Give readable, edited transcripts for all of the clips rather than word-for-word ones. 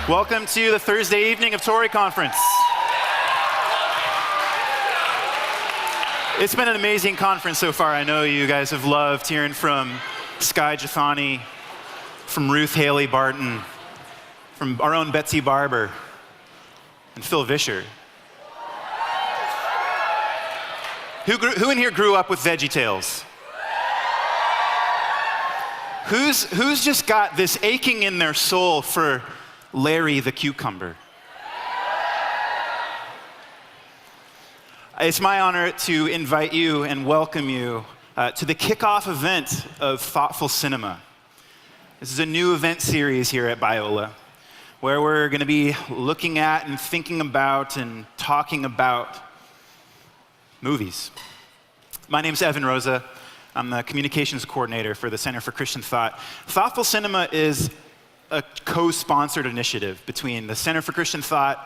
Welcome to the Thursday evening of Tory Conference. It's been an amazing conference so far. I know you guys have loved hearing from Skye Jethani, from Ruth Haley Barton, from our own Betsy Barber, and Phil Vischer. Who in here grew up with VeggieTales? Who's just got this aching in their soul for Larry the cucumber? It's my honor to invite you and welcome you to the kickoff event of Thoughtful Cinema. This is a new event series here at Biola, where we're going to be looking at and thinking about and talking about movies. My name's Evan Rosa. I'm the communications coordinator for the Center for Christian Thought. Thoughtful Cinema is a co-sponsored initiative between the Center for Christian Thought,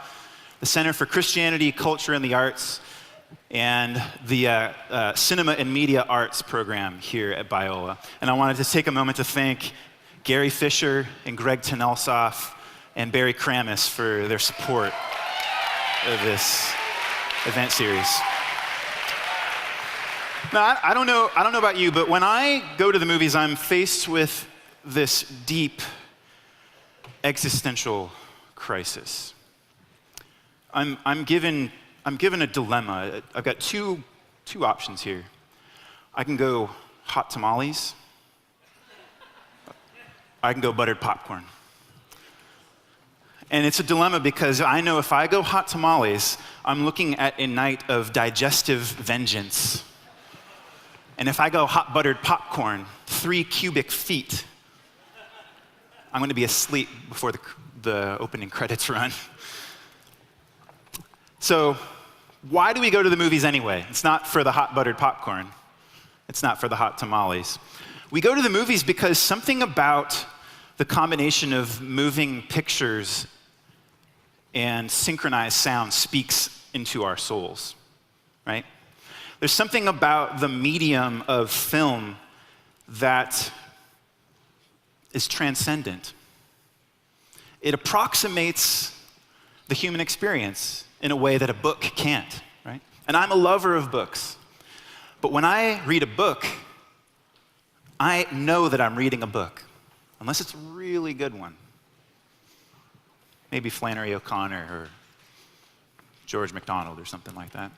the Center for Christianity, Culture, and the Arts, and the Cinema and Media Arts program here at Biola. And I wanted to take a moment to thank Gary Fisher and Greg Tenelsoff and Barry Kramis for their support of this event series. Now, I don't know about you, but when I go to the movies, I'm faced with this deep existential crisis. I'm given a dilemma. I've got two options here. I can go hot tamales. I can go buttered popcorn. And it's a dilemma because I know if I go hot tamales, I'm looking at a night of digestive vengeance. And if I go hot buttered popcorn, 3 cubic feet, I'm going to be asleep before the opening credits run. So why do we go to the movies anyway? It's not for the hot buttered popcorn. It's not for the hot tamales. We go to the movies because something about the combination of moving pictures and synchronized sound speaks into our souls, right? There's something about the medium of film that is transcendent. It approximates the human experience in a way that a book can't, right? And I'm a lover of books. But when I read a book, I know that I'm reading a book, unless it's a really good one. Maybe Flannery O'Connor or George MacDonald or something like that.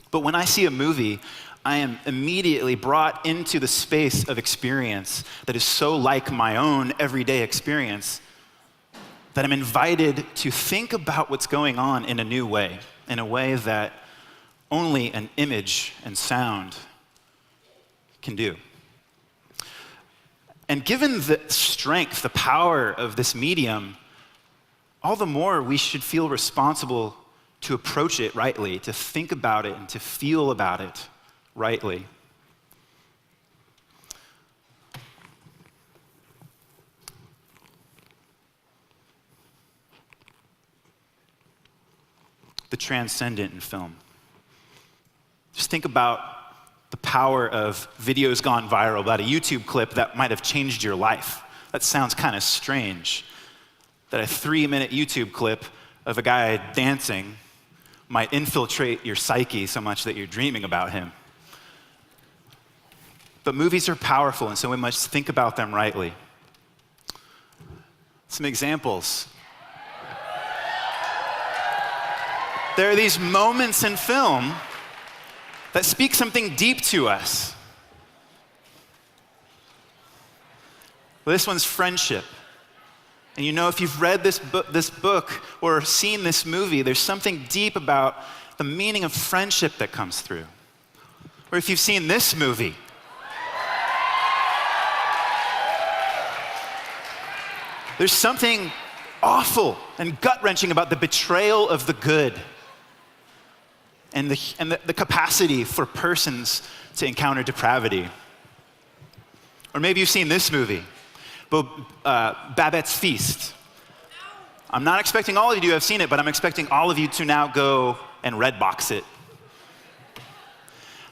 But when I see a movie, I am immediately brought into the space of experience that is so like my own everyday experience that I'm invited to think about what's going on in a new way, in a way that only an image and sound can do. And given the strength, the power of this medium, all the more we should feel responsible to approach it rightly, to think about it and to feel about it rightly. The transcendent in film. Just think about the power of videos gone viral, about a YouTube clip that might have changed your life. That sounds kind of strange, that a 3-minute YouTube clip of a guy dancing might infiltrate your psyche so much that you're dreaming about him. But movies are powerful, and so we must think about them rightly. Some examples. There are these moments in film that speak something deep to us. Well, this one's friendship. And you know, if you've read this book or seen this movie, there's something deep about the meaning of friendship that comes through. Or if you've seen this movie, there's something awful and gut-wrenching about the betrayal of the good and the capacity for persons to encounter depravity. Or maybe you've seen this movie, Babette's Feast. I'm not expecting all of you to have seen it, but I'm expecting all of you to now go and Redbox it.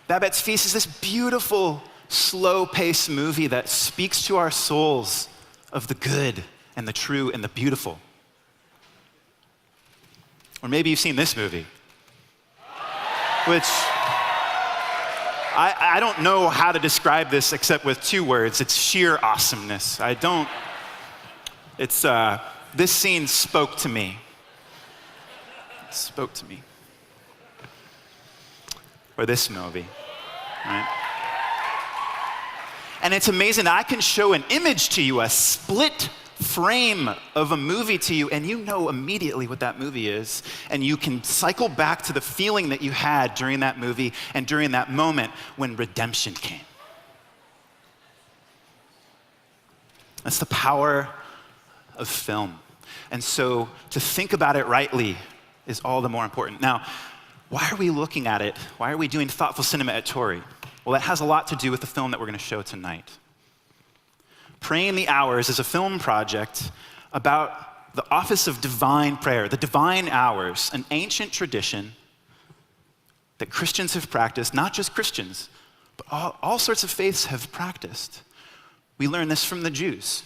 Babette's Feast is this beautiful, slow-paced movie that speaks to our souls of the good and the true and the beautiful. Or maybe you've seen this movie, which I don't know how to describe this except with 2 words. It's sheer awesomeness. This scene spoke to me. It spoke to me. Or this movie, right? And it's amazing. I can show an image to you, a split frame of a movie to you, and you know immediately what that movie is, and you can cycle back to the feeling that you had during that movie and during that moment when redemption came. That's the power of film. And so to think about it rightly is all the more important. Now, why are we looking at it? Why are we doing thoughtful cinema at Torrey? Well, that has a lot to do with the film that we're going to show tonight. Praying the Hours is a film project about the office of divine prayer, the divine hours, an ancient tradition that Christians have practiced, not just Christians, but all sorts of faiths have practiced. We learn this from the Jews,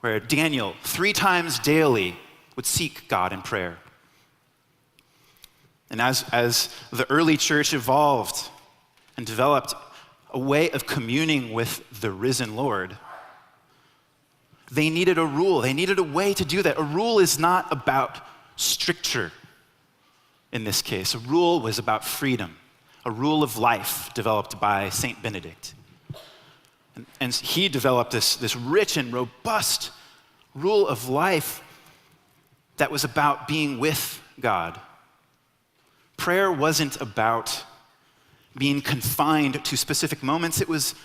where Daniel 3 times daily would seek God in prayer. And as the early church evolved and developed a way of communing with the risen Lord, they needed a rule. They needed a way to do that. A rule is not about stricture in this case. A rule was about freedom, a rule of life developed by Saint Benedict. And he developed this rich and robust rule of life that was about being with God. Prayer wasn't about being confined to specific moments. It was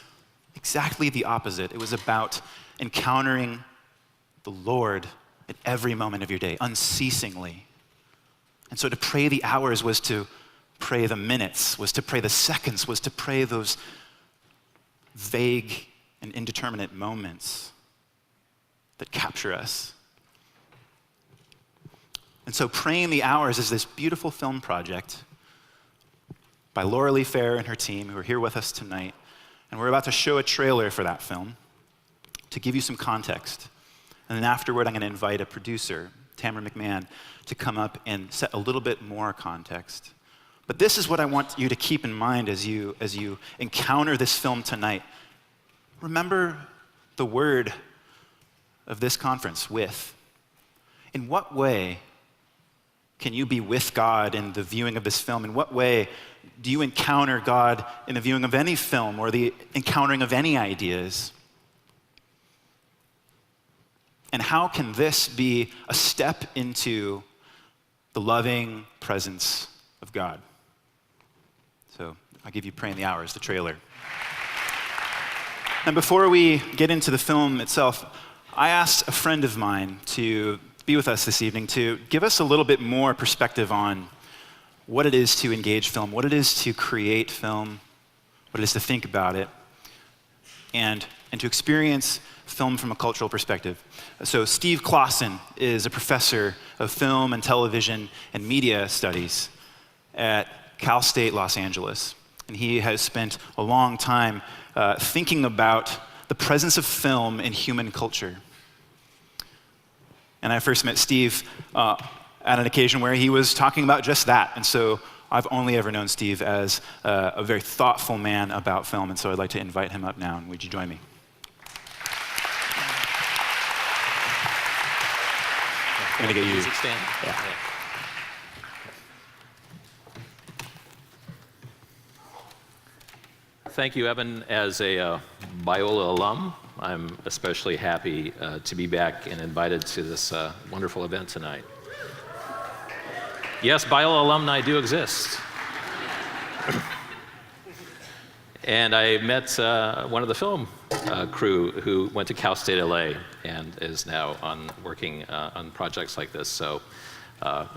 exactly the opposite. It was about encountering the Lord at every moment of your day, unceasingly. And so to pray the hours was to pray the minutes, was to pray the seconds, was to pray those vague and indeterminate moments that capture us. And so Praying the Hours is this beautiful film project by Lauralee Fair and her team, who are here with us tonight. And we're about to show a trailer for that film to give you some context. And then afterward, I'm going to invite a producer, Tamara McMahon, to come up and set a little bit more context. But this is what I want you to keep in mind as you encounter this film tonight. Remember the word of this conference, with. In what way can you be with God in the viewing of this film? In what way do you encounter God in the viewing of any film or the encountering of any ideas? And how can this be a step into the loving presence of God? So I'll give you Praying the Hours, the trailer. And before we get into the film itself, I asked a friend of mine to be with us this evening to give us a little bit more perspective on what it is to engage film, what it is to create film, what it is to think about it, and to experience film from a cultural perspective. So Steve Classen is a professor of film and television and media studies at Cal State Los Angeles. And he has spent a long time thinking about the presence of film in human culture. And I first met Steve at an occasion where he was talking about just that. And so I've only ever known Steve as a very thoughtful man about film. And so I'd like to invite him up now. And would you join me? I'm going to get you. Music stand? Yeah. Thank you, Evan. As a Biola alum, I'm especially happy to be back and invited to this wonderful event tonight. Yes, Biola alumni do exist. And I met one of the film crew who went to Cal State LA and is now working on projects like this. So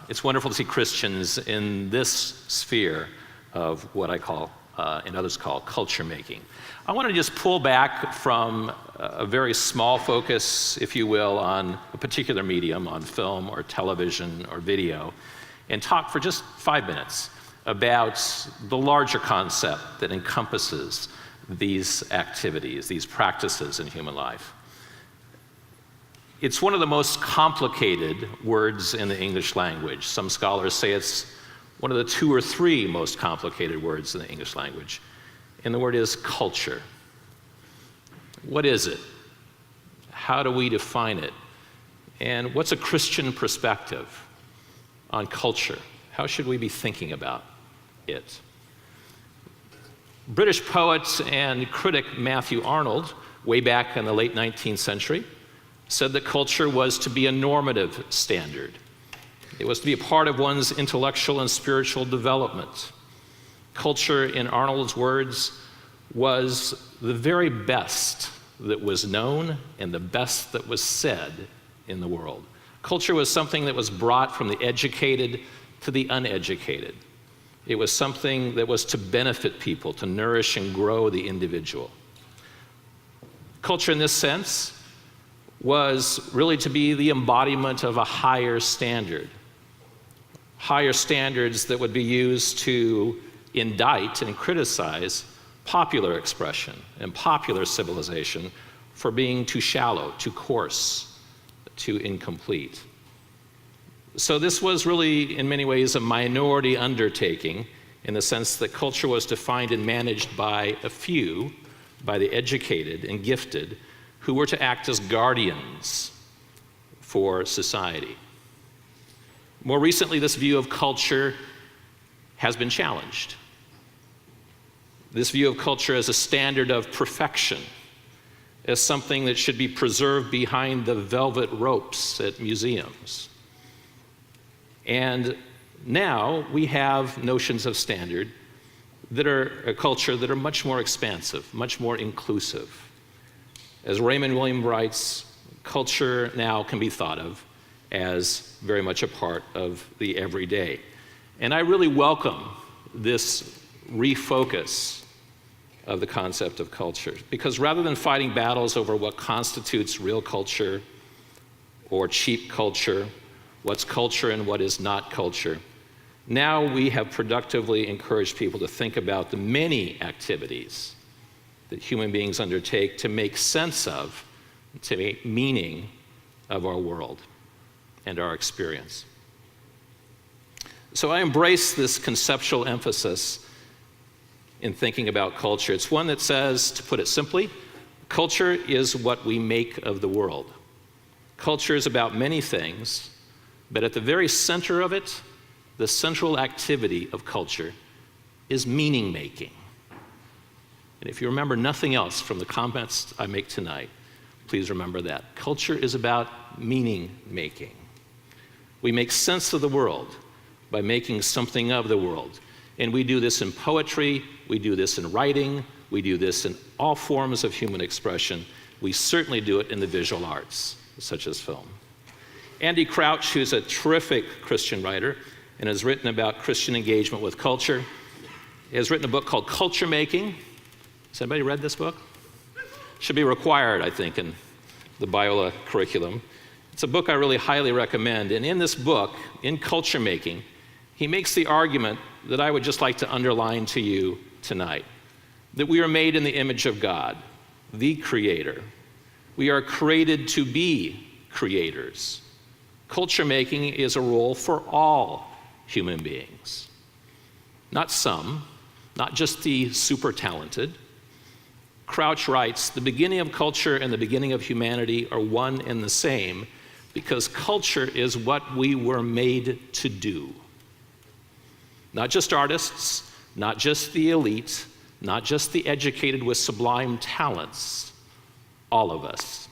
it's wonderful to see Christians in this sphere of what I call and others call culture making. I want to just pull back from a very small focus, if you will, on a particular medium, on film or television or video, and talk for just 5 minutes about the larger concept that encompasses these activities, these practices in human life. It's one of the most complicated words in the English language. Some scholars say it's one of the 2 or 3 most complicated words in the English language. And the word is culture. What is it? How do we define it? And what's a Christian perspective on culture? How should we be thinking about it? British poet and critic Matthew Arnold, way back in the late 19th century, said that culture was to be a normative standard. It was to be a part of one's intellectual and spiritual development. Culture, in Arnold's words, was the very best that was known and the best that was said in the world. Culture was something that was brought from the educated to the uneducated. It was something that was to benefit people, to nourish and grow the individual. Culture in this sense was really to be the embodiment of a higher standard. Higher standards that would be used to indict and criticize popular expression and popular civilization for being too shallow, too coarse, too incomplete. So this was really, in many ways, a minority undertaking in the sense that culture was defined and managed by a few, by the educated and gifted, who were to act as guardians for society. More recently, this view of culture has been challenged. This view of culture as a standard of perfection, as something that should be preserved behind the velvet ropes at museums. And now we have notions of standard that are a culture that are much more expansive, much more inclusive. As Raymond Williams writes, culture now can be thought of as very much a part of the everyday. And I really welcome this refocus of the concept of culture, because rather than fighting battles over what constitutes real culture or cheap culture, what's culture and what is not culture, now we have productively encouraged people to think about the many activities that human beings undertake to make sense of, to make meaning of our world and our experience. So I embrace this conceptual emphasis in thinking about culture. It's one that says, to put it simply, culture is what we make of the world. Culture is about many things, but at the very center of it, the central activity of culture is meaning making. And if you remember nothing else from the comments I make tonight, please remember that. Culture is about meaning making. We make sense of the world by making something of the world. And we do this in poetry, we do this in writing, we do this in all forms of human expression. We certainly do it in the visual arts, such as film. Andy Crouch, who's a terrific Christian writer and has written about Christian engagement with culture, has written a book called Culture Making. Has anybody read this book? Should be required, I think, in the Biola curriculum. It's a book I really highly recommend. And in this book, in Culture Making, he makes the argument that I would just like to underline to you tonight, that we are made in the image of God, the Creator. We are created to be creators. Culture making is a role for all human beings. Not some, not just the super talented. Crouch writes, the beginning of culture and the beginning of humanity are one and the same because culture is what we were made to do. Not just artists, not just the elite, not just the educated with sublime talents, all of us.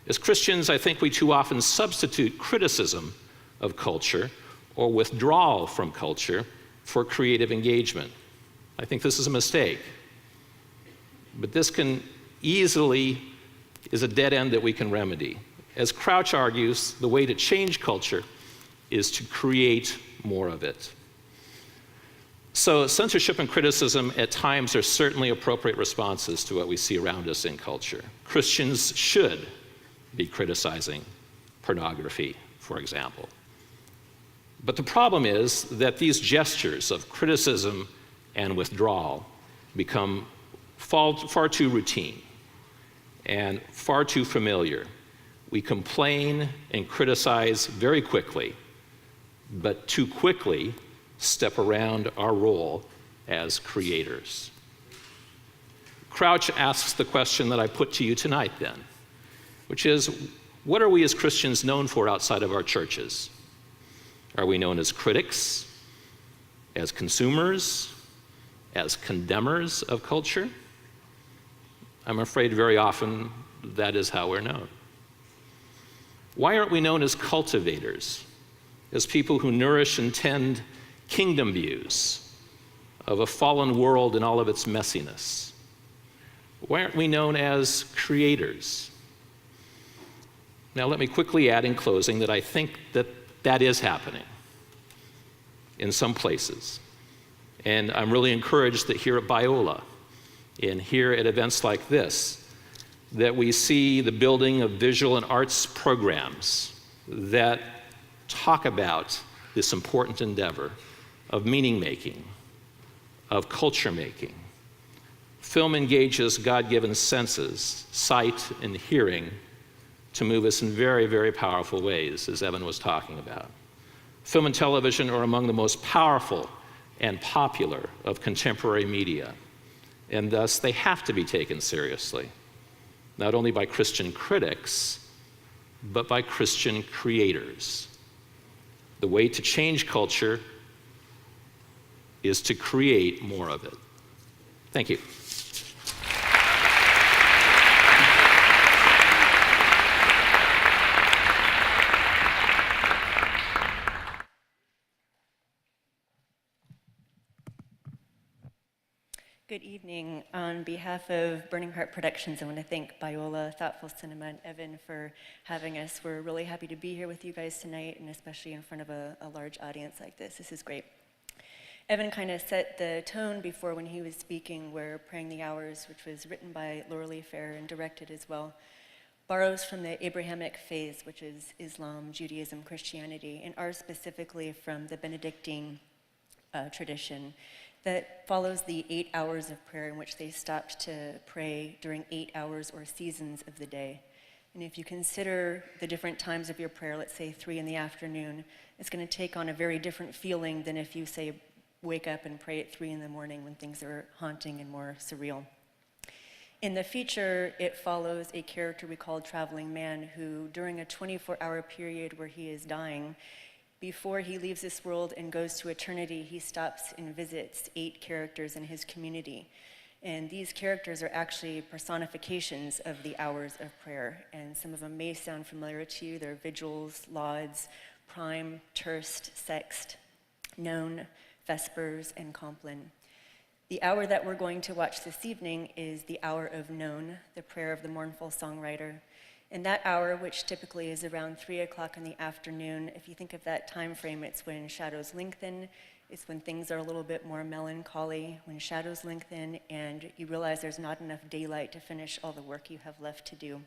As Christians, I think we too often substitute criticism of culture or withdrawal from culture for creative engagement. I think this is a mistake. But this can easily is a dead end that we can remedy. As Crouch argues, the way to change culture is to create more of it. So censorship and criticism at times are certainly appropriate responses to what we see around us in culture. Christians should be criticizing pornography, for example. But the problem is that these gestures of criticism and withdrawal become far too routine and far too familiar. We complain and criticize very quickly, but too quickly step around our role as creators. Crouch asks the question that I put to you tonight then, which is, what are we as Christians known for outside of our churches? Are we known as critics, as consumers, as condemners of culture? I'm afraid very often that is how we're known. Why aren't we known as cultivators, as people who nourish and tend kingdom views of a fallen world in all of its messiness? Why aren't we known as creators? Now, let me quickly add in closing that I think that is happening in some places. And I'm really encouraged that here at Biola and here at events like this, that we see the building of visual and arts programs that talk about this important endeavor of meaning making, of culture making. Film engages God-given senses, sight and hearing, to move us in very, very powerful ways, as Evan was talking about. Film and television are among the most powerful and popular of contemporary media, and thus they have to be taken seriously, not only by Christian critics, but by Christian creators. The way to change culture is to create more of it. Thank you. Good evening. On behalf of Burning Heart Productions, I want to thank Biola, Thoughtful Cinema, and Evan for having us. We're really happy to be here with you guys tonight, and especially in front of a large audience like this. This is great. Evan kind of set the tone before when he was speaking, where Praying the Hours, which was written by Lauralee and directed as well, borrows from the Abrahamic faiths, which is Islam, Judaism, Christianity, and ours specifically from the Benedictine tradition that follows the 8 hours of prayer in which they stopped to pray during 8 hours or seasons of the day. And if you consider the different times of your prayer, let's say 3 in the afternoon, it's going to take on a very different feeling than if you say wake up and pray at 3 in the morning when things are haunting and more surreal. In the feature, it follows a character we call Traveling Man, who during a 24-hour period where he is dying, before he leaves this world and goes to eternity, he stops and visits 8 characters in his community. And these characters are actually personifications of the hours of prayer. And some of them may sound familiar to you. They're vigils, lauds, prime, terst, sext, none, vespers, and compline. The hour that we're going to watch this evening is the hour of none, the prayer of the mournful songwriter. And that hour, which typically is around 3 o'clock in the afternoon, if you think of that time frame, it's when shadows lengthen, it's when things are a little bit more melancholy, when shadows lengthen and you realize there's not enough daylight to finish all the work you have left to do.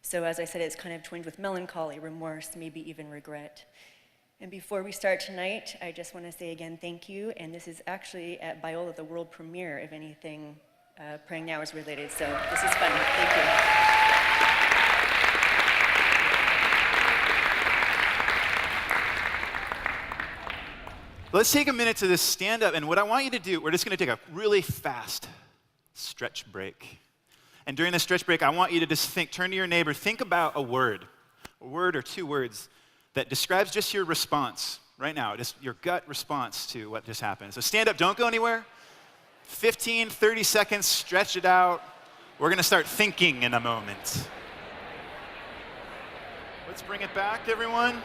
So as I said, it's kind of twinned with melancholy, remorse, maybe even regret. And before we start tonight, I just want to say again, thank you. And this is actually at Biola, the world premiere of anything Praying the Hours related. So this is fun. Thank you. Let's take a minute to just stand up, and what I want you to do, we're just going to take a really fast stretch break. And during this stretch break, I want you to just turn to your neighbor, think about a word or 2 words that describes just your response right now, just your gut response to what just happened. So stand up, don't go anywhere. 15, 30 seconds, stretch it out. We're going to start thinking in a moment. Let's bring it back, everyone.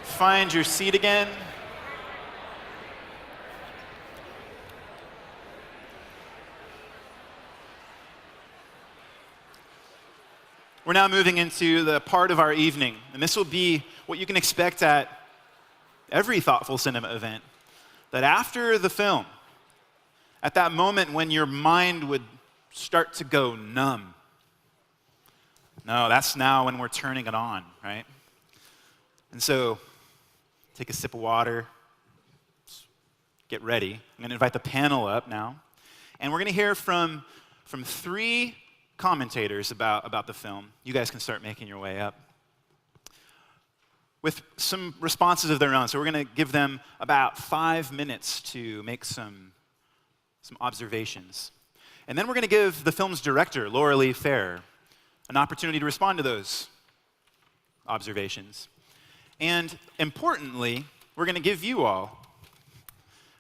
Find your seat again. We're now moving into the part of our evening, and this will be what you can expect at every thoughtful cinema event, that after the film, at that moment when your mind would start to go numb, no, that's now when we're turning it on, right? And so, take a sip of water, get ready. I'm going to invite the panel up now, and we're going to hear from 3 commentators about the film. You guys can start making your way up with some responses of their own. So we're going to give them about 5 minutes to make some observations. And then we're going to give the film's director, Lauralee, an opportunity to respond to those observations. And importantly, we're going to give you all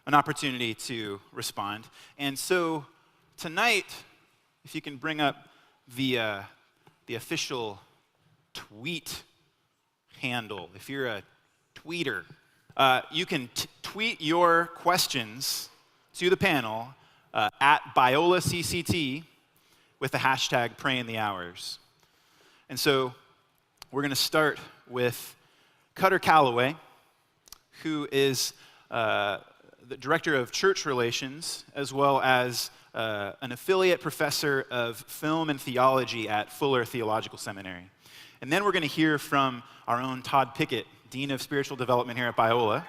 an opportunity to respond. And so tonight, if you can bring up the official tweet handle. If you're a tweeter, you can tweet your questions to the panel at Biola CCT with the hashtag #PrayInTheHours. And so we're going to start with Kutter Callaway, who is the Director of Church Relations, as well as an affiliate professor of film and theology at Fuller Theological Seminary. And then we're going to hear from our own Todd Pickett, Dean of Spiritual Development here at Biola,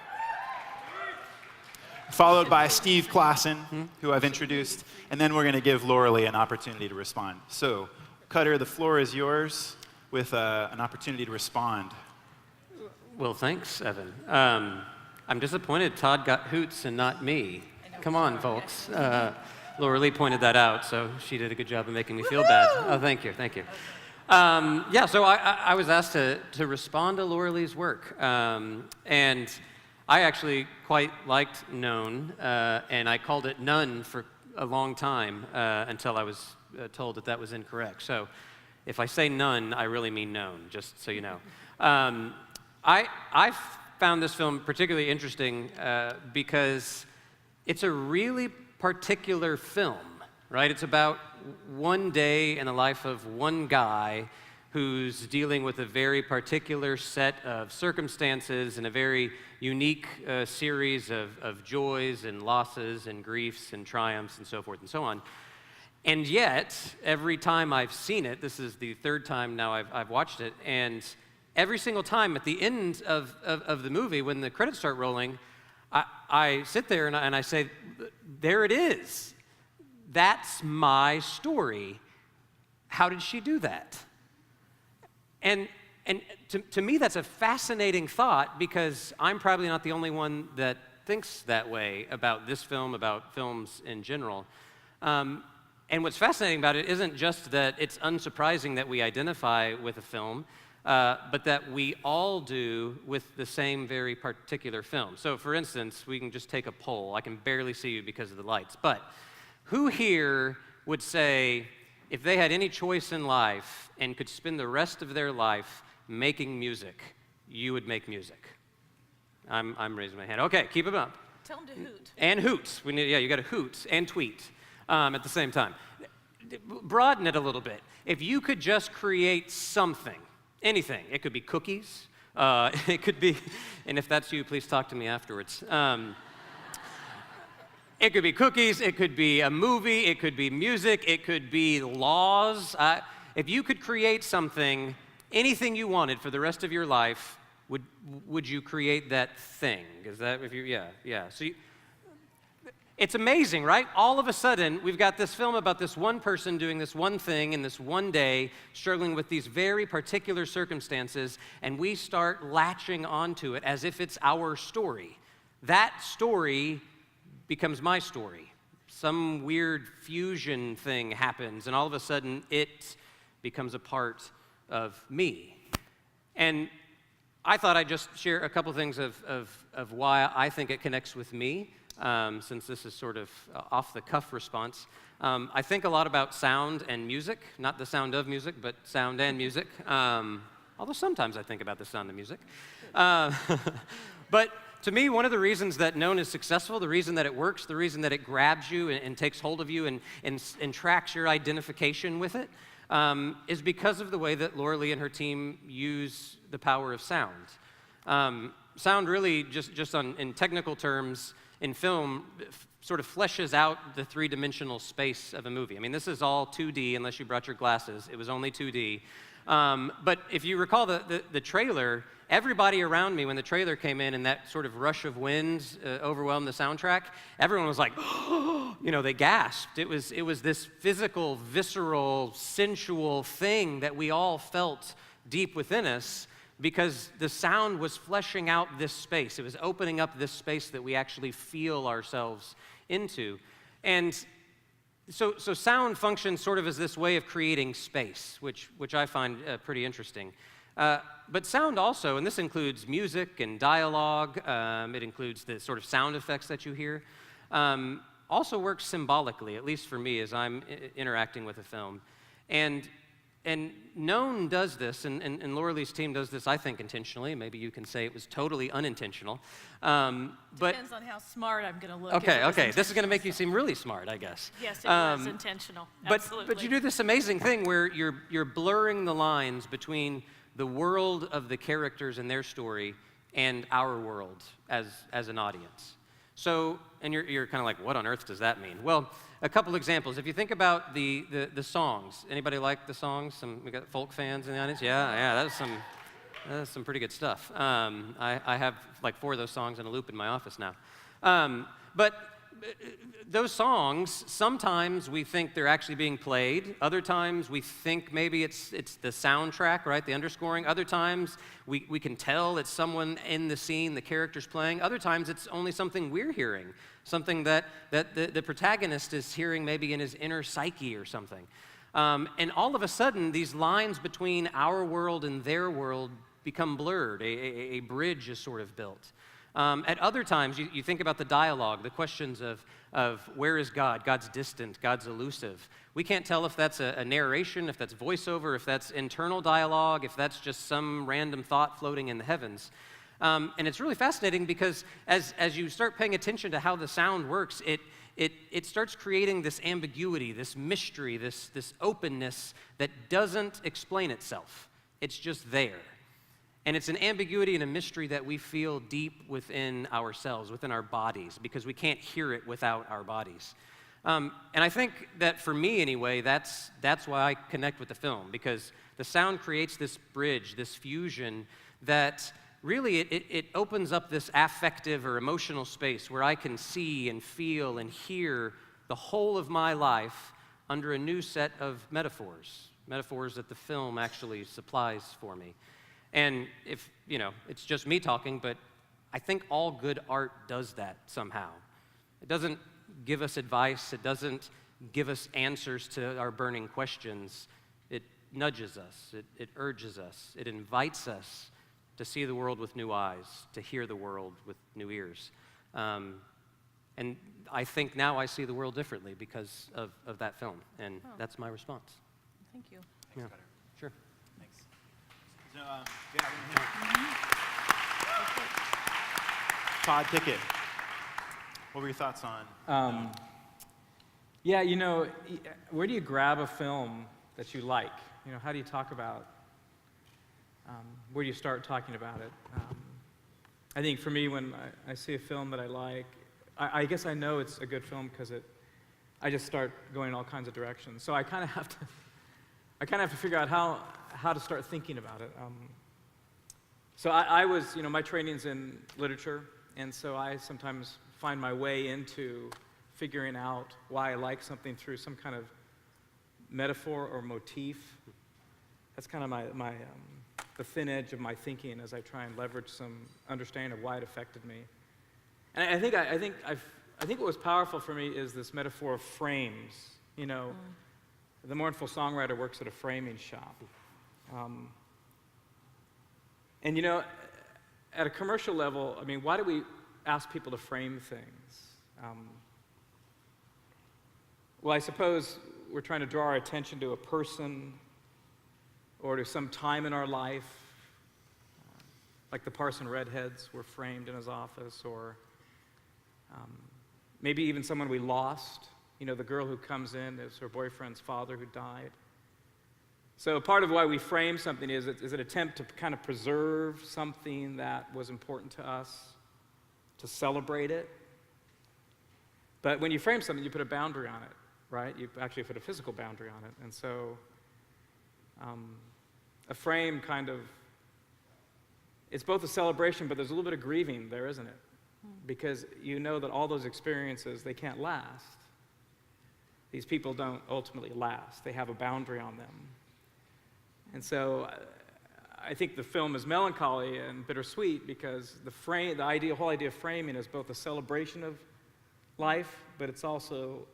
followed by Steve Classen, who I've introduced, and then we're going to give Lauralee an opportunity to respond. So, Kutter, the floor is yours with an opportunity to respond. Well, thanks, Evan. I'm disappointed Todd got hoots and not me. Come on, folks. Lauralee pointed that out, so she did a good job of making me feel bad. Oh, thank you, thank you. Yeah, so I was asked to respond to Lauralee's work, and I actually quite liked Known, and I called it None for a long time until I was told that was incorrect. So if I say none, I really mean known, just so you know. I found this film particularly interesting because it's a really particular film, right? It's about one day in the life of one guy who's dealing with a very particular set of circumstances and a very unique series of joys and losses and griefs and triumphs and so forth and so on. And yet, every time I've seen it, this is the third time now I've watched it, and every single time at the end of the movie, when the credits start rolling, I sit there and I say, there it is. That's my story. How did she do that? And to me, that's a fascinating thought, because I'm probably not the only one that thinks that way about this film, about films in general. And what's fascinating about it isn't just that it's unsurprising that we identify with a film, but that we all do with the same very particular film. So for instance, we can just take a poll. I can barely see you because of the lights, but who here would say, if they had any choice in life and could spend the rest of their life making music, you would make music? I'm raising my hand. Okay, keep them up. Tell them to hoot. And hoots. Yeah, you got to hoot and tweet at the same time. Broaden it a little bit. If you could just create something, anything, it could be cookies, it could be, and if that's you, please talk to me afterwards. It could be cookies, it could be a movie, it could be music, it could be laws. If you could create something, anything you wanted for the rest of your life, would you create that thing? Is that, if you, yeah. So it's amazing, right? All of a sudden, we've got this film about this one person doing this one thing in this one day, struggling with these very particular circumstances, and we start latching onto it as if it's our story. That story becomes my story. Some weird fusion thing happens, and all of a sudden, it becomes a part of me. And I thought I'd just share a couple things of why I think it connects with me. Since this is sort of off-the-cuff response. I think a lot about sound and music, not the sound of music, but sound and music, although sometimes I think about the sound of music. But to me, one of the reasons that Known is successful, the reason that it works, the reason that it grabs you and takes hold of you and tracks your identification with it, is because of the way that Lauralee and her team use the power of sound. Sound really, just in technical terms, in film sort of fleshes out the three-dimensional space of a movie. I mean, this is all 2D unless you brought your glasses. It was only 2D. But if you recall the trailer, everybody around me, when the trailer came in and that sort of rush of winds overwhelmed the soundtrack, everyone was like, you know, they gasped. It was this physical, visceral, sensual thing that we all felt deep within us because the sound was fleshing out this space. It was opening up this space that we actually feel ourselves into. And so sound functions sort of as this way of creating space, which I find pretty interesting. But sound also, and this includes music and dialogue, it includes the sort of sound effects that you hear, also works symbolically, at least for me as I'm interacting with a film. And Known does this, and Lauralee's team does this, I think, intentionally. Maybe you can say it was totally unintentional. But depends on how smart I'm going to look. Okay. This is going to make you seem really smart, I guess. Yes, it was intentional. Absolutely. But you do this amazing thing where you're blurring the lines between the world of the characters and their story and our world as an audience. So, and you're kind of like, what on earth does that mean? Well, a couple examples. If you think about the songs, anybody like the songs? We got folk fans in the audience? Yeah, that's some pretty good stuff. I have like 4 of those songs in a loop in my office now. But those songs, sometimes we think they're actually being played. Other times we think maybe it's the soundtrack, right, the underscoring. Other times we can tell it's someone in the scene, the character's playing. Other times it's only something we're hearing, something that the protagonist is hearing maybe in his inner psyche or something. And all of a sudden, these lines between our world and their world become blurred. A bridge is sort of built. At other times, you think about the dialogue, the questions of where is God? God's distant, God's elusive. We can't tell if that's a narration, if that's voiceover, if that's internal dialogue, if that's just some random thought floating in the heavens. And it's really fascinating because as you start paying attention to how the sound works, it starts creating this ambiguity, this mystery, this openness that doesn't explain itself. It's just there. And it's an ambiguity and a mystery that we feel deep within ourselves, within our bodies, because we can't hear it without our bodies. And I think that for me anyway, that's why I connect with the film, because the sound creates this bridge, this fusion that really it opens up this affective or emotional space where I can see and feel and hear the whole of my life under a new set of metaphors that the film actually supplies for me. And if, it's just me talking, but I think all good art does that somehow. It doesn't give us advice. It doesn't give us answers to our burning questions. It nudges us. It urges us. It invites us to see the world with new eyes, to hear the world with new ears. And I think now I see the world differently because of that film, and that's my response. Thank you. Yeah. Sure. So, Todd, Pickett, what were your thoughts on? Where do you grab a film that you like? How do you talk about, where do you start talking about it? I think for me, when I see a film that I like, I guess I know it's a good film because I just start going in all kinds of directions. So I kind of have to figure out how to start thinking about it. So I was, my training's in literature, and so I sometimes find my way into figuring out why I like something through some kind of metaphor or motif. That's kind of my the thin edge of my thinking as I try and leverage some understanding of why it affected me. And I think what was powerful for me is this metaphor of frames. The mournful songwriter works at a framing shop. And at a commercial level, why do we ask people to frame things? Well, I suppose we're trying to draw our attention to a person or to some time in our life, like the Parson Redheads were framed in his office, or maybe even someone we lost. The girl who comes in is her boyfriend's father who died. So part of why we frame something is an attempt to kind of preserve something that was important to us, to celebrate it. But when you frame something, you put a boundary on it, right? You actually put a physical boundary on it. And so a frame kind of, it's both a celebration, but there's a little bit of grieving there, isn't it? Because you know that all those experiences, they can't last. These people don't ultimately last. They have a boundary on them. And so I think the film is melancholy and bittersweet because the whole idea of framing is both a celebration of life, but it's also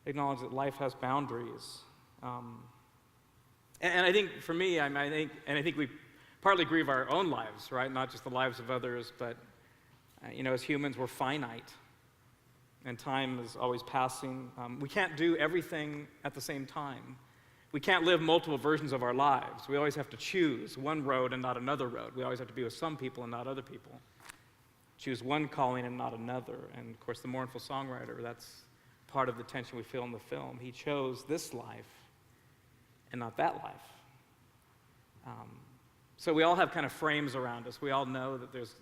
acknowledge that life has boundaries. And I think for me, I think we partly grieve our own lives, right? Not just the lives of others, but as humans, we're finite, and time is always passing. We can't do everything at the same time. We can't live multiple versions of our lives. We always have to choose one road and not another road. We always have to be with some people and not other people. Choose one calling and not another. And of course, the mournful songwriter, that's part of the tension we feel in the film. He chose this life and not that life. So we all have kind of frames around us. We all know that there's,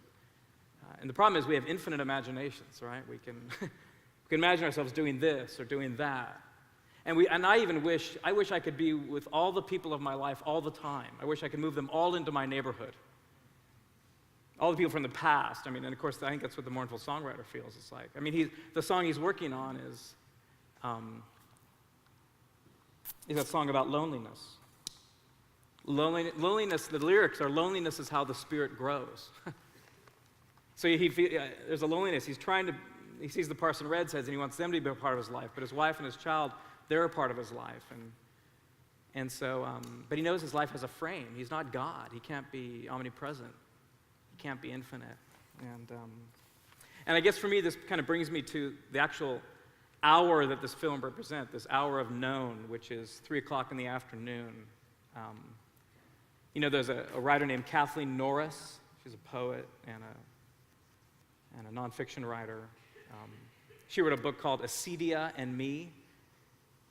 and the problem is we have infinite imaginations, right? We can imagine ourselves doing this or doing that. And I wish I could be with all the people of my life all the time. I wish I could move them all into my neighborhood. All the people from the past. And of course, I think that's what the mournful songwriter feels it's like. The song he's working on is that song about loneliness. Loneliness, the lyrics are, loneliness is how the spirit grows. So there's a loneliness. He sees the Parson Redheads and he wants them to be a part of his life, but his wife and his child, they're a part of his life. And so, but he knows his life has a frame. He's not God. He can't be omnipresent. He can't be infinite. And I guess for me, this kind of brings me to the actual hour that this film represents, this hour of noon, which is 3 o'clock in the afternoon. There's a writer named Kathleen Norris. She's a poet and a nonfiction writer. She wrote a book called Acedia and Me.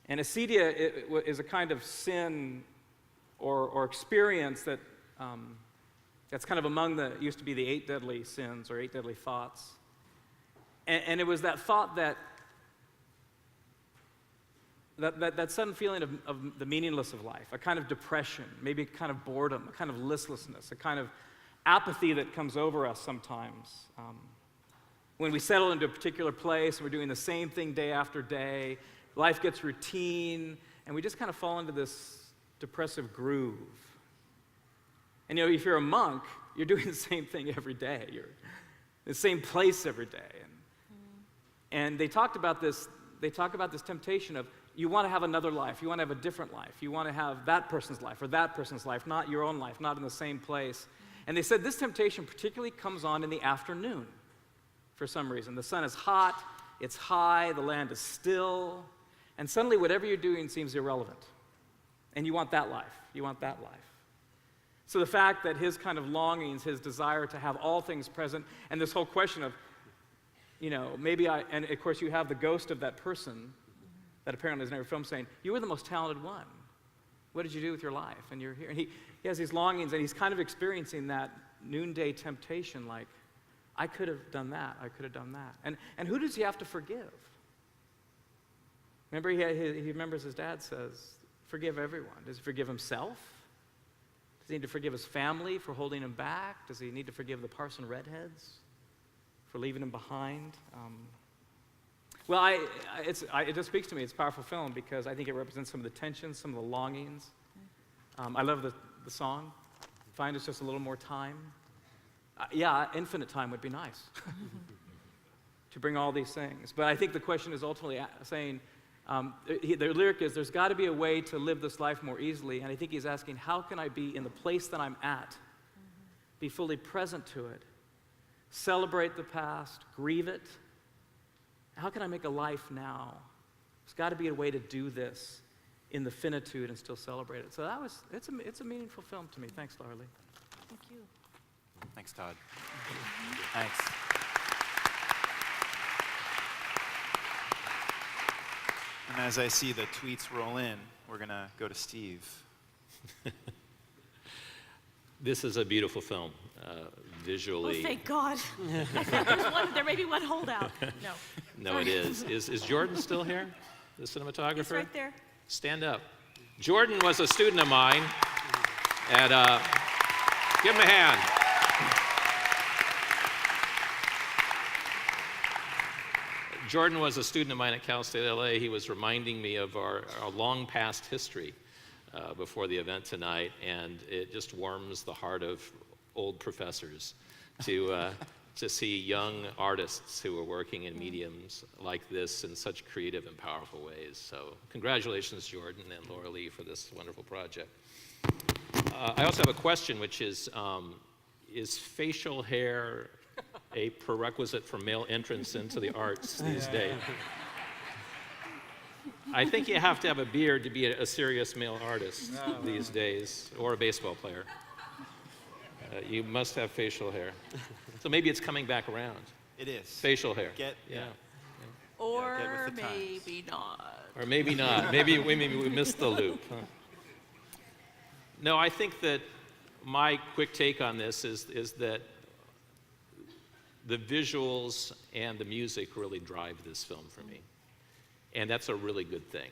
And acedia is a kind of sin or experience that's kind of among used to be the 8 deadly sins or 8 deadly thoughts. And it was that thought that sudden feeling of the meaningless of life, a kind of depression, maybe a kind of boredom, a kind of listlessness, a kind of apathy that comes over us sometimes. When we settle into a particular place, we're doing the same thing day after day, life gets routine, and we just kind of fall into this depressive groove. And if you're a monk, you're doing the same thing every day. You're in the same place every day. And they talk about this temptation of you want to have another life, you want to have a different life, you want to have that person's life or that person's life, not your own life, not in the same place. And they said this temptation particularly comes on in the afternoon for some reason. The sun is hot, it's high, the land is still, and suddenly whatever you're doing seems irrelevant. And you want that life, you want that life. So the fact that his kind of longings, his desire to have all things present, and this whole question of, and of course you have the ghost of that person that apparently is in every film saying, you were the most talented one. What did you do with your life? And you're here. And he has these longings, and he's kind of experiencing that noonday temptation, like, I could have done that, I could have done that. And who does he have to forgive? Remember, he remembers his dad says, forgive everyone. Does he forgive himself? Does he need to forgive his family for holding him back? Does he need to forgive the Parson Redheads for leaving him behind? It just speaks to me. It's a powerful film because I think it represents some of the tensions, some of the longings. I love the song. Find us just a little more time. Infinite time would be nice to bring all these things. But I think the question is ultimately saying, the lyric is, there's got to be a way to live this life more easily. And I think he's asking, how can I be in the place that I'm at, be fully present to it, celebrate the past, grieve it? How can I make a life now? There's got to be a way to do this in the finitude and still celebrate it. So it's a meaningful film to me. Thanks, Lauralee. Thank you. Thanks, Todd. Thanks. And as I see the tweets roll in, we're going to go to Steve. This is a beautiful film, visually. Oh, thank God. There may be one holdout. No. No, it is. Is Jordan still here, the cinematographer? He's right there. Stand up. Jordan was a student of mine at, give him a hand. Jordan was a student of mine at Cal State LA. He was reminding me of our long past history before the event tonight, and it just warms the heart of old professors to see young artists who are working in mediums like this in such creative and powerful ways. So congratulations, Jordan and Lauralee, for this wonderful project. I also have a question, which is facial hair a prerequisite for male entrance into the arts these days? I think you have to have a beard to be a serious male artist these days, or a baseball player. You must have facial hair. So maybe it's coming back around. It is. Facial hair. Yeah. Or get with the times. maybe not. Or maybe not. Maybe we missed the loop. Huh? No, I think that my quick take on this is that the visuals and the music really drive this film for me. And that's a really good thing.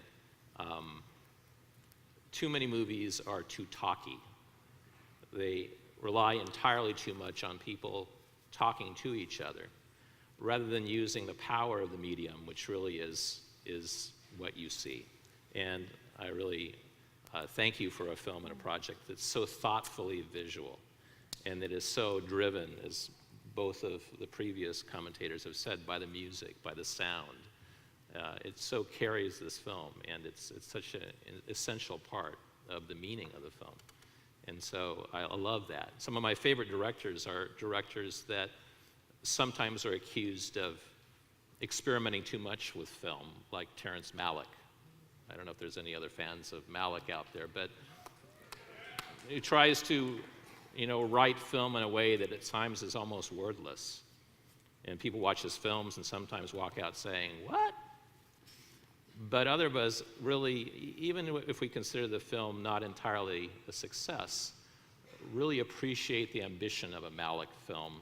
Too many movies are too talky. They rely entirely too much on people talking to each other, rather than using the power of the medium, which really is what you see. And I really thank you for a film and a project that's so thoughtfully visual, and that is so driven, as both of the previous commentators have said, by the music, by the sound. It so carries this film, and it's such an essential part of the meaning of the film. And so I love that. Some of my favorite directors are directors that sometimes are accused of experimenting too much with film, like Terrence Malick. I don't know if there's any other fans of Malick out there, but he tries to, write film in a way that at times is almost wordless. And people watch his films and sometimes walk out saying, "What?" But other of us really, even if we consider the film not entirely a success, really appreciate the ambition of a Malick film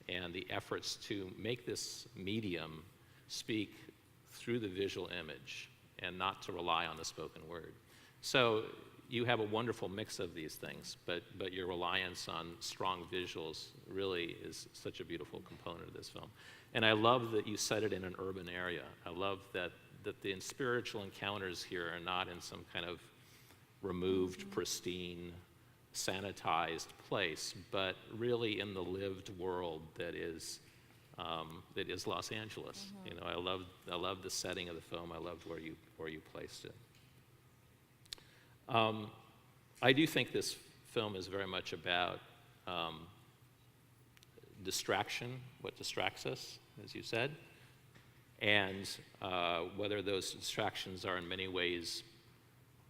and the efforts to make this medium speak through the visual image and not to rely on the spoken word. So you have a wonderful mix of these things, but your reliance on strong visuals really is such a beautiful component of this film. And I love that you set it in an urban area. I love that the spiritual encounters here are not in some kind of removed, pristine, sanitized place, but really in the lived world that is Los Angeles. I love the setting of the film. I loved where you placed it. I do think this film is very much about distraction, what distracts us, as you said, and whether those distractions are in many ways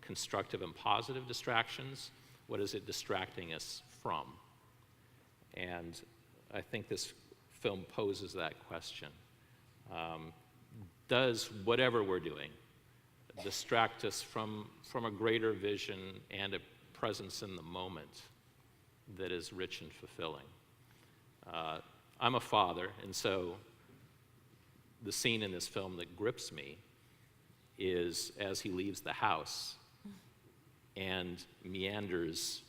constructive and positive distractions. What is it distracting us from? And I think this film poses that question. Does whatever we're doing distract us from a greater vision and a presence in the moment that is rich and fulfilling? I'm a father, and so the scene in this film that grips me is as he leaves the house and meanders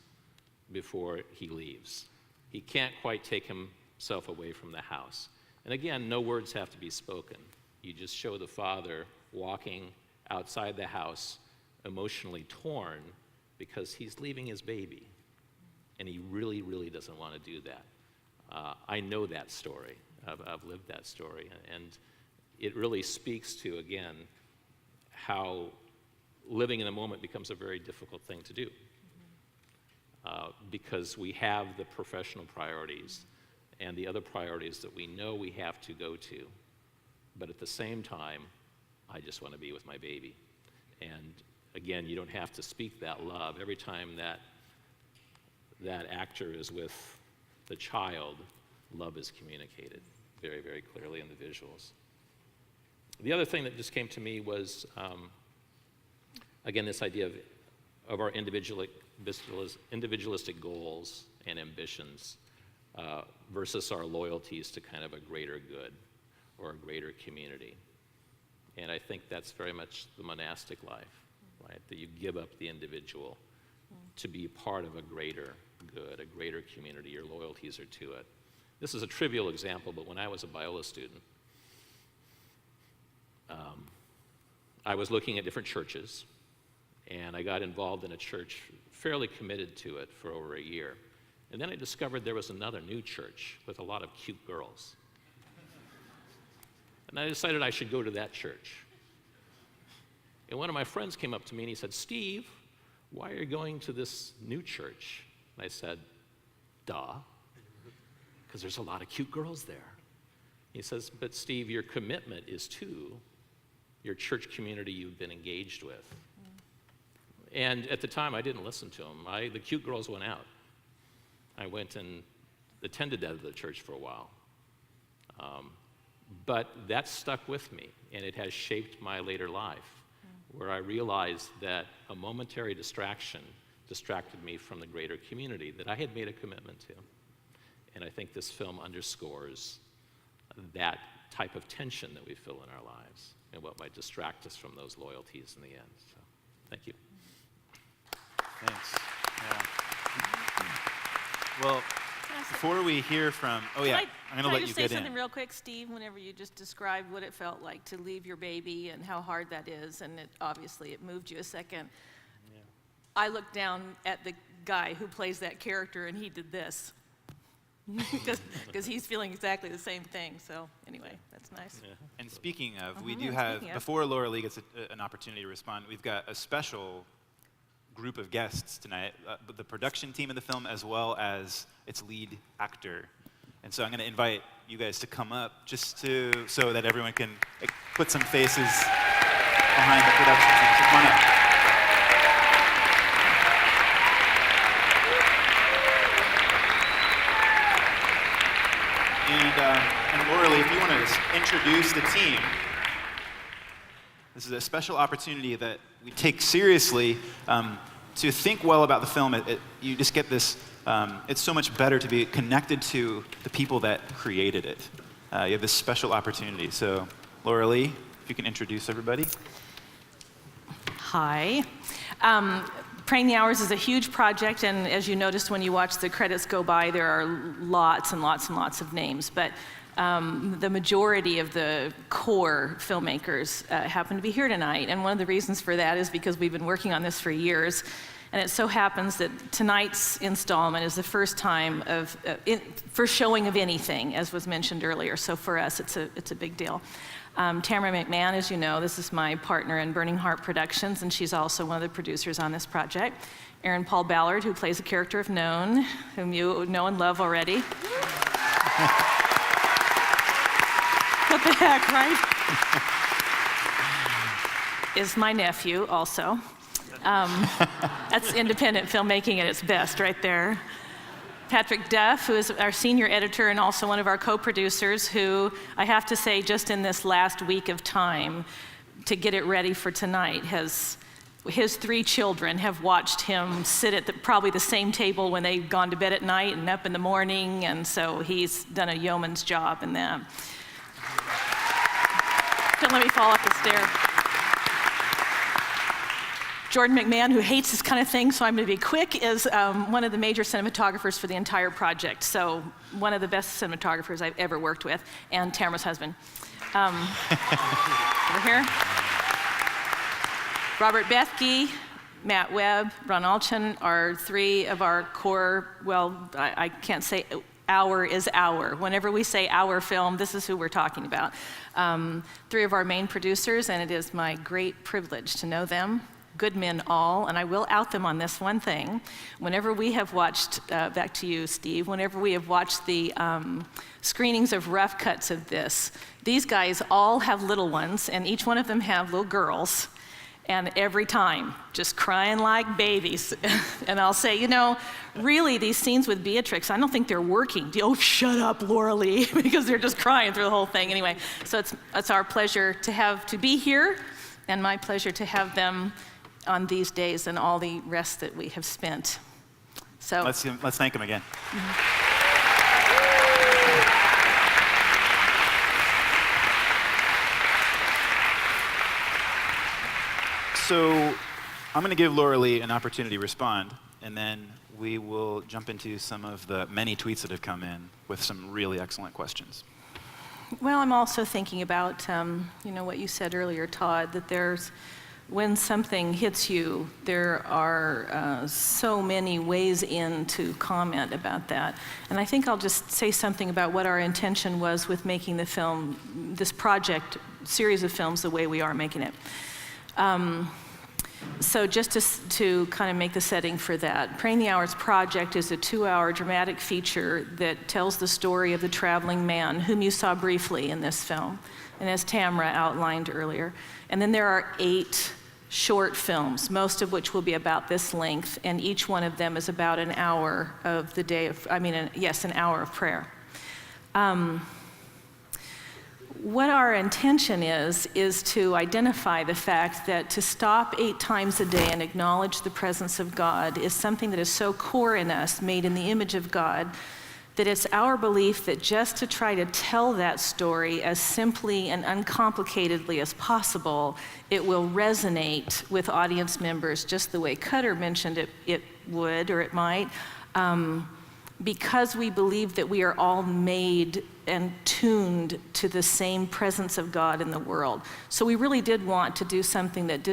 before he leaves. He can't quite take himself away from the house. And again, no words have to be spoken. You just show the father walking outside the house, emotionally torn because he's leaving his baby. And he really, really doesn't want to do that. I know that story. I've lived that story. And it really speaks to, again, how living in the moment becomes a very difficult thing to do. Because we have the professional priorities and the other priorities that we know we have to go to. But at the same time, I just want to be with my baby. And again, you don't have to speak that love. Every time that actor is with the child, love is communicated very, very clearly in the visuals. The other thing that just came to me was, again, this idea of our individualistic goals and ambitions versus our loyalties to kind of a greater good or a greater community. And I think that's very much the monastic life, right? That you give up the individual to be part of a greater good, a greater community. Your loyalties are to it. This is a trivial example, but when I was a Biola student, I was looking at different churches, and I got involved in a church, fairly committed to it for over a year. And then I discovered there was another new church with a lot of cute girls. And I decided I should go to that church. And one of my friends came up to me and he said, "Steve, why are you going to this new church?" And I said, "Duh, because there's a lot of cute girls there." He says, "But Steve, your commitment is to your church community you've been engaged with." And at the time, I didn't listen to him. The cute girls went out. I went and attended that at the church for a while. But that stuck with me, and it has shaped my later life, where I realized that a momentary distraction distracted me from the greater community that I had made a commitment to. And I think this film underscores that type of tension that we feel in our lives and what might distract us from those loyalties in the end. So, thank you. Thanks. Yeah. Well, before we hear from, I'm going to let you Can I just say get something in. real quick, Steve? Whenever you just described what it felt like to leave your baby and how hard that is, and obviously it moved you a second. Yeah. I looked down at the guy who plays that character, and he did this. Because he's feeling exactly the same thing. So anyway, that's nice. Yeah. And speaking of, we do have, before Lauralee gets an opportunity to respond, we've got a special group of guests tonight, the production team of the film as well as its lead actor. And so I'm going to invite you guys to come up just so that everyone can put some faces behind the production team. So come on up. And Lauralee, if you want to just introduce the team. This is a special opportunity that we take seriously to think well about the film. You just get this, it's so much better to be connected to the people that created it. You have this special opportunity. So, Lauralee, if you can introduce everybody. Hi. Praying the Hours is a huge project, and as you noticed when you watch the credits go by, there are lots and lots and lots of names. But the majority of the core filmmakers happen to be here tonight, and one of the reasons for that is because we've been working on this for years, and it so happens that tonight's installment is the first time first showing of anything, as was mentioned earlier. So for us, it's a big deal. Tamara McMahon, as you know, this is my partner in Burning Heart Productions, and she's also one of the producers on this project. Aaron Paul Ballard, who plays the character of Known, whom you know and love already. What the heck, right? Is my nephew also. That's independent filmmaking at its best right there. Patrick Duff, who is our senior editor and also one of our co-producers, who I have to say just in this last week of time to get it ready for tonight, his 3 children have watched him sit at probably the same table when they've gone to bed at night and up in the morning, and so he's done a yeoman's job in that. Don't let me fall off the stair. Jordan McMahon, who hates this kind of thing, so I'm going to be quick, is one of the major cinematographers for the entire project. So one of the best cinematographers I've ever worked with, and Tamara's husband. Over here. Robert Bethke, Matt Webb, Ron Alchin are 3 of our core, well, I can't say our is our. Whenever we say our film, this is who we're talking about. 3 of our main producers, and it is my great privilege to know them. Good men all, and I will out them on this one thing. Whenever we have watched, back to you, Steve, whenever we have watched the screenings of rough cuts of this, these guys all have little ones, and each one of them have little girls, and every time, just crying like babies. And I'll say, really, these scenes with Beatrix, I don't think they're working. Oh, shut up, Lauralee, because they're just crying through the whole thing. Anyway, so it's our pleasure to be here, and my pleasure to have them on these days and all the rest that we have spent. So Let's thank him again. So I'm going to give Lauralee an opportunity to respond, and then we will jump into some of the many tweets that have come in with some really excellent questions. Well, I'm also thinking about, what you said earlier, Todd, that when something hits you, there are so many ways in to comment about that. And I think I'll just say something about what our intention was with making the film, this project, series of films, the way we are making it. So just to kind of make the setting for that, Praying the Hours Project is a 2-hour dramatic feature that tells the story of the traveling man, whom you saw briefly in this film, and as Tamara outlined earlier. And then there are 8 short films, most of which will be about this length, and each one of them is about an hour of the day of, an hour of prayer. What our intention is to identify the fact that to stop 8 times a day and acknowledge the presence of God is something that is so core in us, made in the image of God, that it's our belief that just to try to tell that story as simply and uncomplicatedly as possible, it will resonate with audience members just the way Kutter mentioned it would, or it might, because we believe that we are all made and tuned to the same presence of God in the world. So we really did want to do something that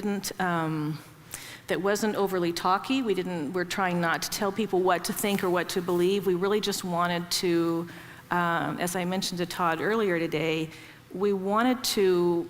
that wasn't overly talky. We're trying not to tell people what to think or what to believe. We really just wanted to, as I mentioned to Todd earlier today, we wanted to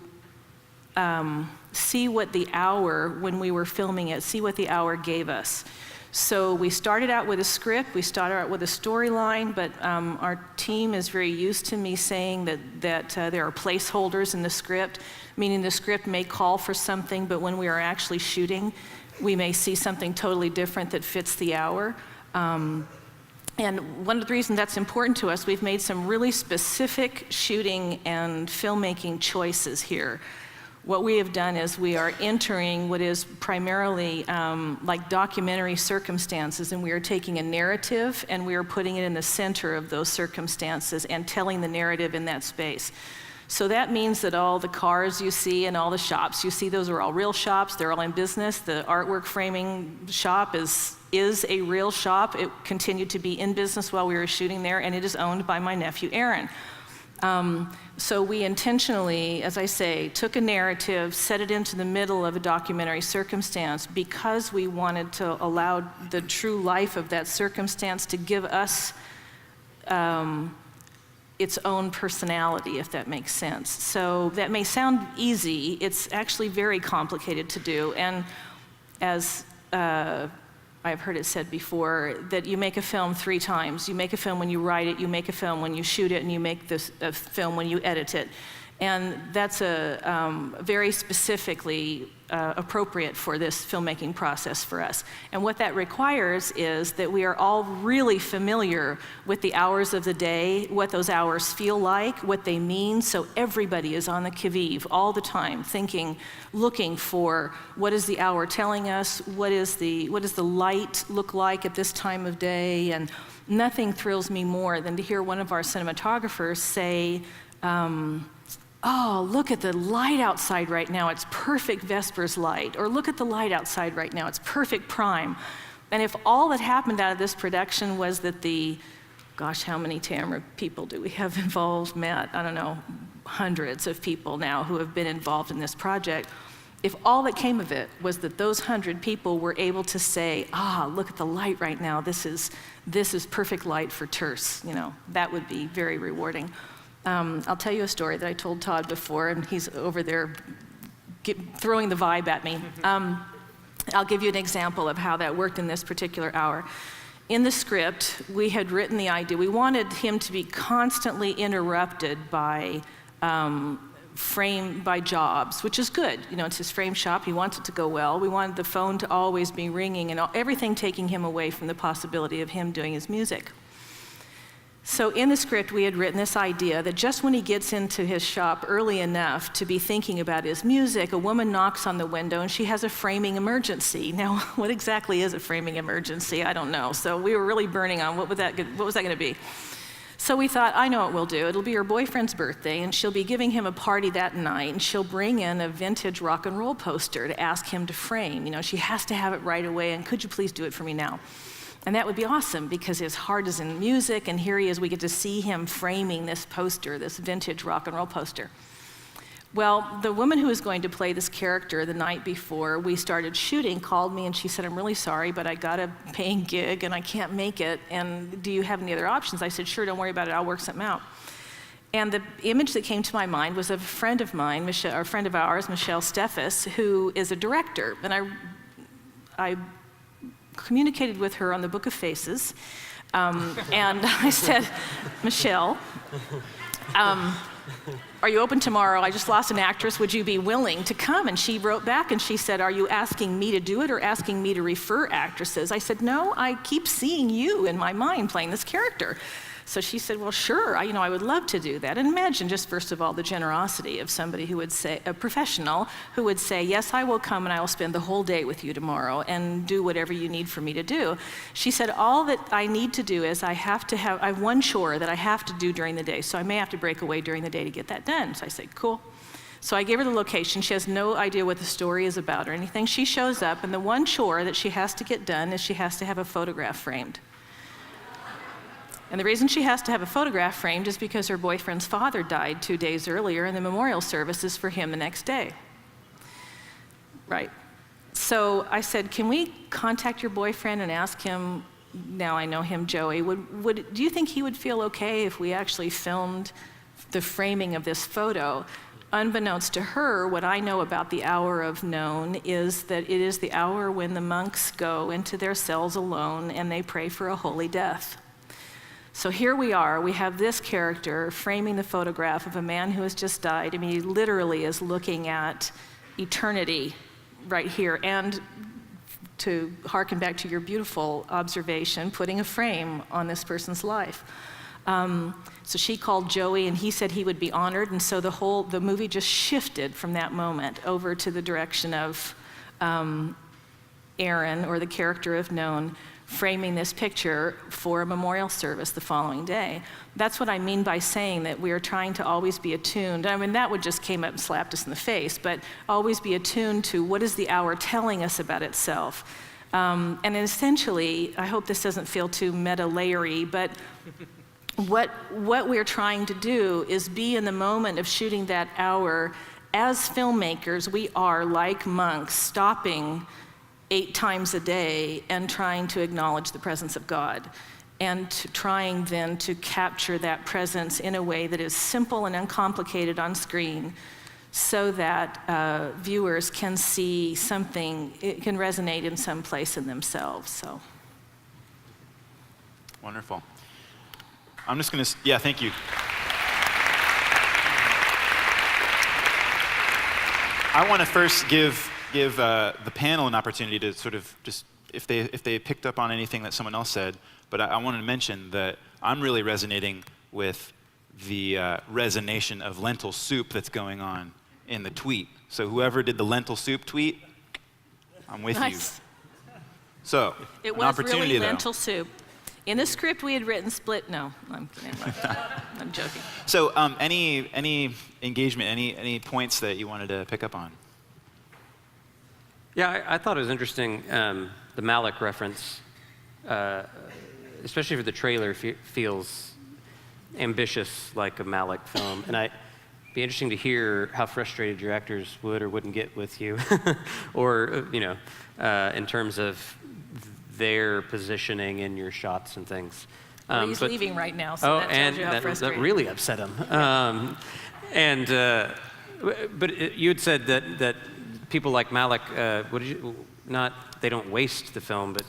see what the hour, when we were filming it, see what the hour gave us. So we started out with a script, we started out with a storyline, but our team is very used to me saying that there are placeholders in the script, meaning the script may call for something, but when we are actually shooting, we may see something totally different that fits the hour. And one of the reasons that's important to us, we've made some really specific shooting and filmmaking choices here. What we have done is we are entering what is primarily like documentary circumstances, and we are taking a narrative and we are putting it in the center of those circumstances and telling the narrative in that space. So that means that all the cars you see and all the shops you see, those are all real shops, they're all in business. The artwork framing shop is a real shop. It continued to be in business while we were shooting there, and it is owned by my nephew, Aaron. So we intentionally, as I say, took a narrative, set it into the middle of a documentary circumstance because we wanted to allow the true life of that circumstance to give us its own personality, if that makes sense. So that may sound easy, it's actually very complicated to do. And as I've heard it said before, that you make a film 3 times. You make a film when you write it, you make a film when you shoot it, and you make a film when you edit it. And that's very specifically appropriate for this filmmaking process for us. And what that requires is that we are all really familiar with the hours of the day, what those hours feel like, what they mean, so everybody is on the qui-vive all the time, thinking, looking for what is the hour telling us, what does the light look like at this time of day, and nothing thrills me more than to hear one of our cinematographers say, oh, look at the light outside right now, it's perfect Vespers light. Or look at the light outside right now, it's perfect prime. And if all that happened out of this production was that gosh, how many Tamara people do we have involved, Matt? I don't know, hundreds of people now who have been involved in this project. If all that came of it was that those 100 people were able to say, look at the light right now, this is perfect light for terse, that would be very rewarding. I'll tell you a story that I told Todd before, and he's over there throwing the vibe at me. I'll give you an example of how that worked in this particular hour. In the script, we had written the idea. We wanted him to be constantly interrupted by jobs, which is good. It's his frame shop. He wants it to go well. We wanted the phone to always be ringing and everything taking him away from the possibility of him doing his music. So in the script, we had written this idea that just when he gets into his shop early enough to be thinking about his music, a woman knocks on the window and she has a framing emergency. Now, what exactly is a framing emergency? I don't know. So we were really burning on what was that going to be? So we thought, I know what we'll do. It'll be her boyfriend's birthday, and she'll be giving him a party that night, and she'll bring in a vintage rock and roll poster to ask him to frame. You know, she has to have it right away, and could you please do it for me now? And that would be awesome, because his heart is in music, and here he is, we get to see him framing this poster, this vintage rock and roll poster. Well, the woman who was going to play this character the night before we started shooting called me and she said, I'm really sorry, but I got a paying gig and I can't make it, and do you have any other options? I said, sure, don't worry about it, I'll work something out. And the image that came to my mind was of a friend of mine, a friend of ours, Michelle Steffes, who is a director, and I communicated with her on the Book of Faces, and I said, Michelle, are you open tomorrow? I just lost an actress. Would you be willing to come? And she wrote back and she said, are you asking me to do it or asking me to refer actresses? I said, no, I keep seeing you in my mind playing this character. So she said, well, sure, I would love to do that. And imagine just first of all the generosity of somebody who would say, a professional, who would say, yes, I will come and I will spend the whole day with you tomorrow and do whatever you need for me to do. She said, all that I need to do is I have one chore that I have to do during the day, so I may have to break away during the day to get that done. So I said, cool. So I gave her the location. She has no idea what the story is about or anything. She shows up, and the one chore that she has to get done is she has to have a photograph framed. And the reason she has to have a photograph framed is because her boyfriend's father died 2 days earlier, and the memorial service is for him the next day. Right. So I said, can we contact your boyfriend and ask him, now I know him, Joey, do you think he would feel okay if we actually filmed the framing of this photo? Unbeknownst to her, what I know about the hour of noon is that it is the hour when the monks go into their cells alone and they pray for a holy death. So here we are, we have this character framing the photograph of a man who has just died. I mean, he literally is looking at eternity right here. And to hearken back to your beautiful observation, putting a frame on this person's life. So she called Joey and he said he would be honored, and so the movie just shifted from that moment over to the direction of Aaron, or the character of Known, framing this picture for a memorial service the following day. That's what I mean by saying that we are trying to always be attuned. I mean, that would just came up and slapped us in the face, but always be attuned to what is the hour telling us about itself. And essentially, I hope this doesn't feel too meta-layery, but what we're trying to do is be in the moment of shooting that hour. As filmmakers, we are like monks, stopping 8 times a day and trying to acknowledge the presence of God, and trying then to capture that presence in a way that is simple and uncomplicated on screen, so that viewers can see something, it can resonate in some place in themselves. So. Wonderful. I'm just going to, yeah, thank you. I want to first give the panel an opportunity to sort of just, if they picked up on anything that someone else said, but I wanted to mention that I'm really resonating with the resonation of lentil soup that's going on in the tweet. So whoever did the lentil soup tweet, I'm with Nice. you. So, It an was opportunity really though. lentil soup. In the script, we had written split. No, I'm kidding. I'm joking. So any engagement, any points that you wanted to pick up on? Yeah, I thought it was interesting, the Malick reference, especially for the trailer, feels ambitious like a Malick film. And it'd be interesting to hear how frustrated your actors would or wouldn't get with you, or, in terms of their positioning in your shots and things. Well, he's leaving right now, so that tells you how frustrated. That really upset him. But you had said that people like Malick, they don't waste the film, but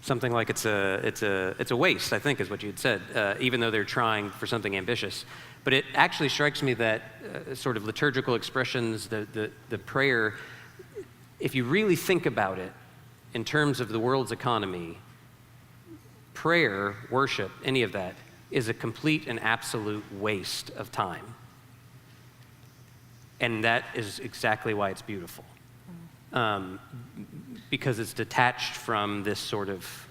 something like it's a waste, I think is what you had said, even though they're trying for something ambitious. But it actually strikes me that sort of liturgical expressions, the prayer, if you really think about it in terms of the world's economy, prayer, worship, any of that, is a complete and absolute waste of time. And that is exactly why it's beautiful. Because it's detached from this sort of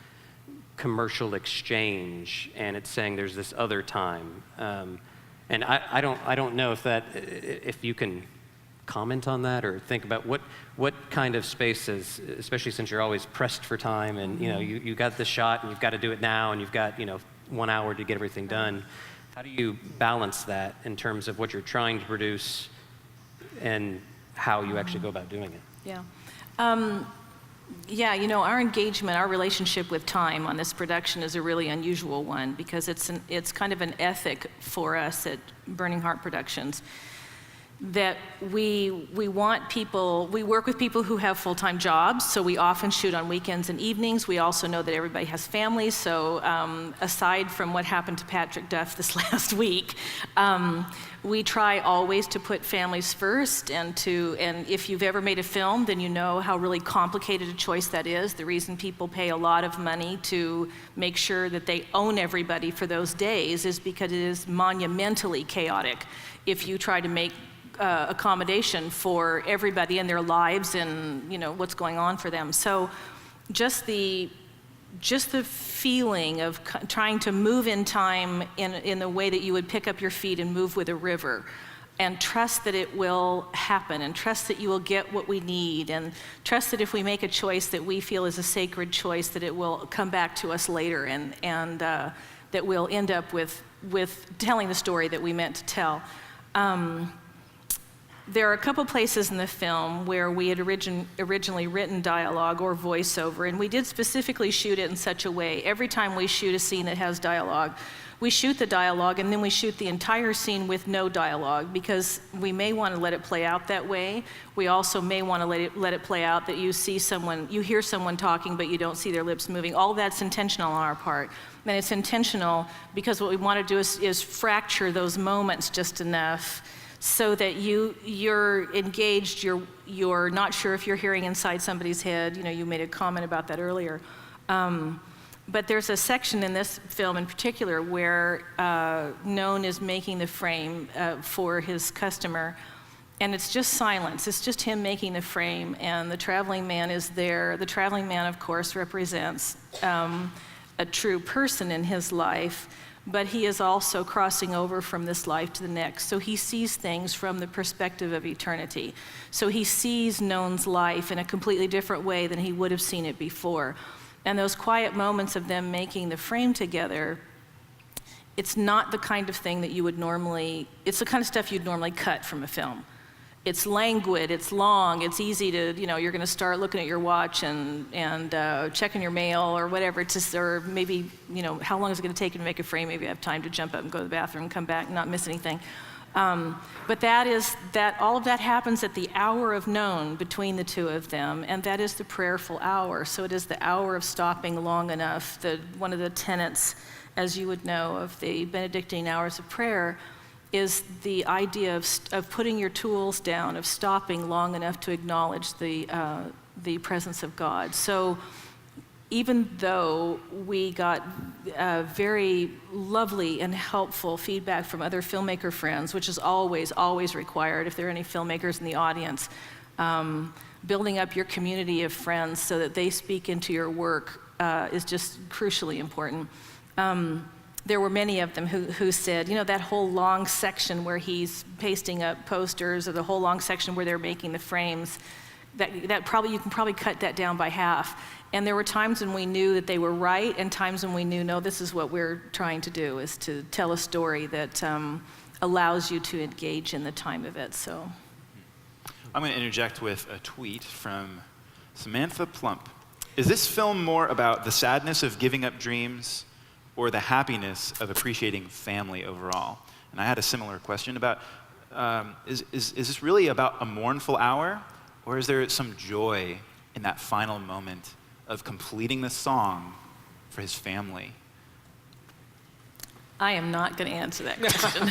commercial exchange, and it's saying there's this other time. And I don't know if you can comment on that or think about what kind of spaces, especially since you're always pressed for time, and you got this shot and you've got to do it now, and you've got 1 hour to get everything done. How do you balance that in terms of what you're trying to produce and how you actually go about doing it? Yeah. Our engagement, our relationship with time on this production is a really unusual one, because it's kind of an ethic for us at Burning Heart Productions, that we work with people who have full-time jobs, so we often shoot on weekends and evenings. We also know that everybody has families, so aside from what happened to Patrick Duff this last week, we try always to put families first, and if you've ever made a film, then you know how really complicated a choice that is. The reason people pay a lot of money to make sure that they own everybody for those days is because it is monumentally chaotic if you try to make accommodation for everybody in their lives and what's going on for them. So just the feeling of trying to move in time in the way that you would pick up your feet and move with a river, and trust that it will happen, and trust that you will get what we need, and trust that if we make a choice that we feel is a sacred choice, that it will come back to us later, and that we'll end up with telling the story that we meant to tell. There are a couple places in the film where we had originally written dialogue or voiceover, and we did specifically shoot it in such a way. Every time we shoot a scene that has dialogue, we shoot the dialogue and then we shoot the entire scene with no dialogue, because we may want to let it play out that way. We also may want to let it play out that you hear someone talking but you don't see their lips moving. All that's intentional on our part. And it's intentional because what we want to do is fracture those moments just enough so that you're engaged, you're not sure if you're hearing inside somebody's head. You made a comment about that earlier. But there's a section in this film in particular where Known is making the frame for his customer, and it's just silence. It's just him making the frame, and the traveling man is there. The traveling man, of course, represents a true person in his life, but he is also crossing over from this life to the next. So he sees things from the perspective of eternity. So he sees Known's life in a completely different way than he would have seen it before. And those quiet moments of them making the frame together, it's not the kind of thing that it's the kind of stuff you'd normally cut from a film. It's languid, it's long, it's easy to, you're gonna start looking at your watch and checking your mail or whatever, or maybe, how long is it gonna take you to make a frame? Maybe I have time to jump up and go to the bathroom, come back, and not miss anything. But all of that happens at the hour of Known between the two of them, and that is the prayerful hour. So it is the hour of stopping long enough. One of the tenets, as you would know, of the Benedictine hours of prayer is the idea of putting your tools down, of stopping long enough to acknowledge the presence of God. So even though we got very lovely and helpful feedback from other filmmaker friends, which is always, always required if there are any filmmakers in the audience, building up your community of friends so that they speak into your work is just crucially important. There were many of them who said, that whole long section where he's pasting up posters, or the whole long section where they're making the frames, that probably you can probably cut that down by half. And there were times when we knew that they were right, and times when we knew, no, this is what we're trying to do, is to tell a story that allows you to engage in the time of it. So, I'm going to interject with a tweet from Samantha Plump. Is this film more about the sadness of giving up dreams, or the happiness of appreciating family overall? And I had a similar question about, is this really about a mournful hour, or is there some joy in that final moment of completing the song for his family? I am not going to answer that question.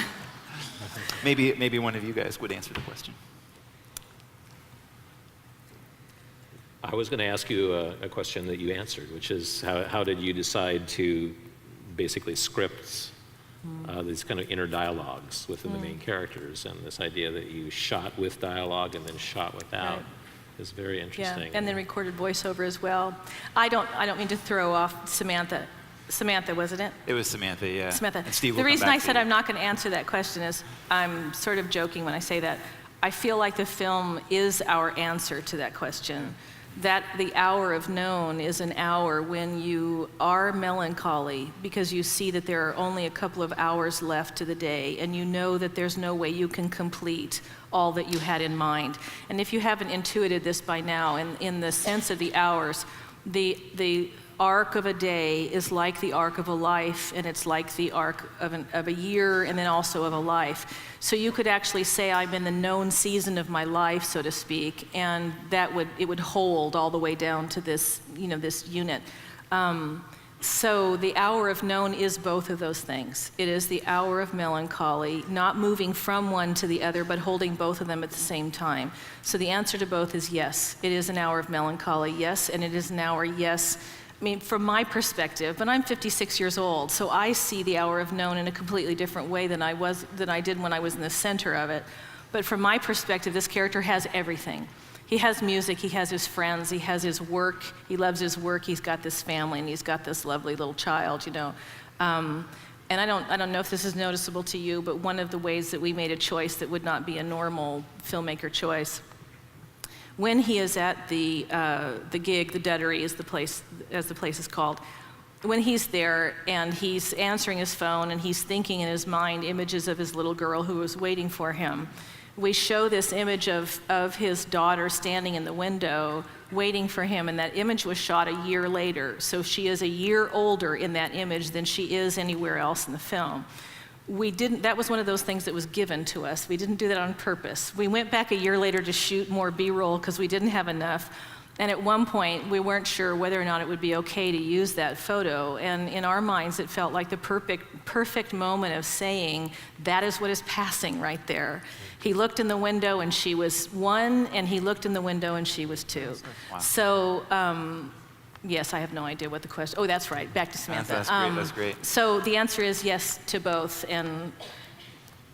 Maybe one of you guys would answer the question. I was going to ask you a question that you answered, which is how did you decide to basically script these kind of inner dialogues within the main characters, and this idea that you shot with dialogue and then shot without Right. is very interesting. Yeah, and then recorded voiceover as well. I don't mean to throw off Samantha. Samantha, wasn't it? It was Samantha, yeah. Samantha. And Steve The will come reason back I to said you. I'm not going to answer that question is I'm sort of joking when I say that. I feel like the film is our answer to that question. That the hour of known is an hour when you are melancholy because you see that there are only a couple of hours left to the day, and you know that there's no way you can complete all that you had in mind. And if you haven't intuited this by now, in the sense of the hours, the arc of a day is like the arc of a life, and it's like the arc of a year, and then also of a life. So you could actually say I'm in the known season of my life, so to speak, and it would hold all the way down to this, this unit. So the hour of known is both of those things. It is the hour of melancholy, not moving from one to the other, but holding both of them at the same time. So the answer to both is yes. It is an hour of melancholy, yes, and it is an hour, yes. I mean, from my perspective, but I'm 56 years old, so I see the hour of known in a completely different way than I did when I was in the center of it. But from my perspective, this character has everything. He has music, he has his friends, he has his work, he loves his work, he's got this family, and he's got this lovely little child, And I don't know if this is noticeable to you, but one of the ways that we made a choice that would not be a normal filmmaker choice, when he is at the gig, the Duttery is as the place is called, when he's there and he's answering his phone and he's thinking in his mind images of his little girl who was waiting for him, we show this image of his daughter standing in the window waiting for him, and that image was shot a year later. So she is a year older in that image than she is anywhere else in the film. That was one of those things that was given to us. We didn't do that on purpose. We went back a year later to shoot more B-roll because we didn't have enough. And at one point, we weren't sure whether or not it would be okay to use that photo. And in our minds, it felt like the perfect moment of saying, that is what is passing right there. He looked in the window and she was 1, and he looked in the window and she was 2. Wow. So, yes, I have no idea what the question. Oh, that's right. Back to Samantha. That's great. That's great. So the answer is yes to both, and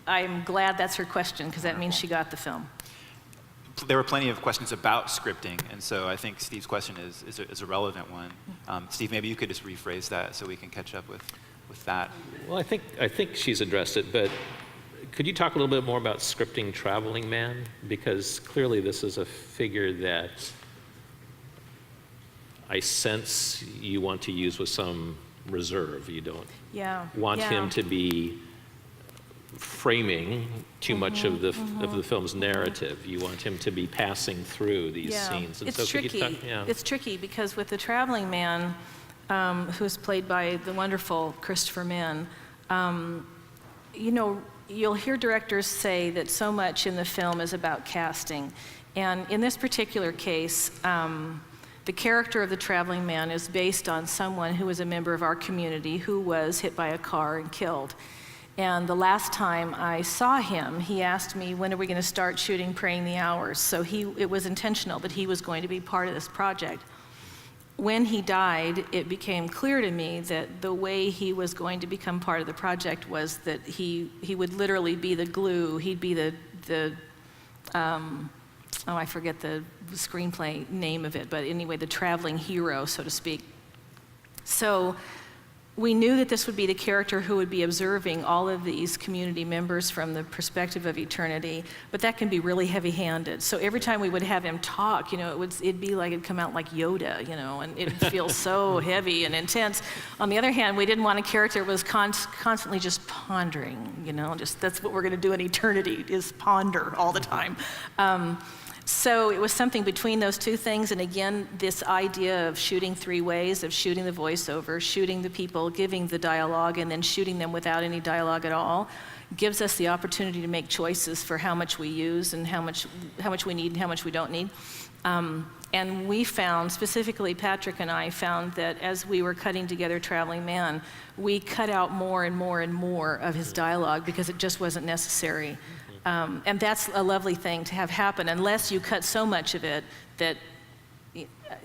I'm glad that's her question because that means she got the film. There were plenty of questions about scripting, and so I think Steve's question is a relevant one. Steve, maybe you could just rephrase that so we can catch up with that. Well, I think she's addressed it, but could you talk a little bit more about scripting Traveling Man? Because clearly this is a figure that I sense you want to use with some reserve. You don't want him to be framing too much of the film's narrative. You want him to be passing through these scenes. And It's so tricky. It's tricky because with the Traveling Man, who's played by the wonderful Christopher Min, you'll hear directors say that so much in the film is about casting. And in this particular case, the character of the Traveling Man is based on someone who was a member of our community who was hit by a car and killed. And the last time I saw him, he asked me, when are we going to start shooting Praying the Hours? So it was intentional that he was going to be part of this project. When he died, it became clear to me that the way he was going to become part of the project was that he would literally be the glue. He'd be I forget the screenplay name of it, but anyway, the traveling hero, so to speak. So we knew that this would be the character who would be observing all of these community members from the perspective of eternity, but that can be really heavy-handed. So every time we would have him talk, it'd be like it'd come out like Yoda, and it'd feel so heavy and intense. On the other hand, we didn't want a character that was constantly just pondering, just that's what we're going to do in eternity, is ponder all the time. So it was something between those two things, and again, this idea of shooting 3 ways, of shooting the voiceover, shooting the people, giving the dialogue, and then shooting them without any dialogue at all, gives us the opportunity to make choices for how much we use and how much we need and how much we don't need. And we found, specifically Patrick and I found that as we were cutting together Traveling Man, we cut out more and more and more of his dialogue because it just wasn't necessary. And that's a lovely thing to have happen, unless you cut so much of it that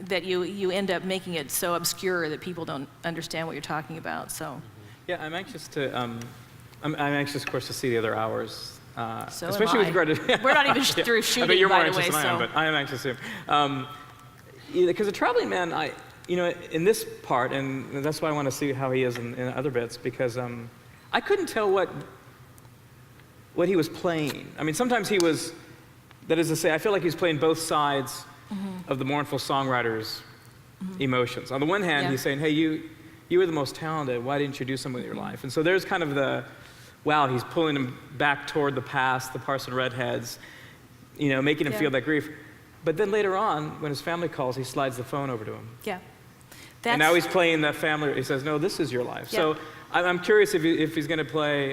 that you end up making it so obscure that people don't understand what you're talking about. So. Yeah, I'm anxious to. I'm anxious, of course, to see the other hours. So especially am with regard to. We're not even through I shooting, bet you're more by the anxious way. than I am, but I am anxious too. Because the traveling man, in this part, and that's why I want to see how he is in other bits, because I couldn't tell what he was playing. I mean, sometimes he was, that is to say, I feel like he's playing both sides of the mournful songwriter's emotions. On the one hand, he's saying, hey, you were the most talented, why didn't you do something with your life? And so there's kind of wow, he's pulling him back toward the past, the Parson Redheads, making him feel that grief. But then later on, when his family calls, he slides the phone over to him. Yeah. And now he's playing that family. He says, no, this is your life. Yeah. So I'm curious if he's going to play,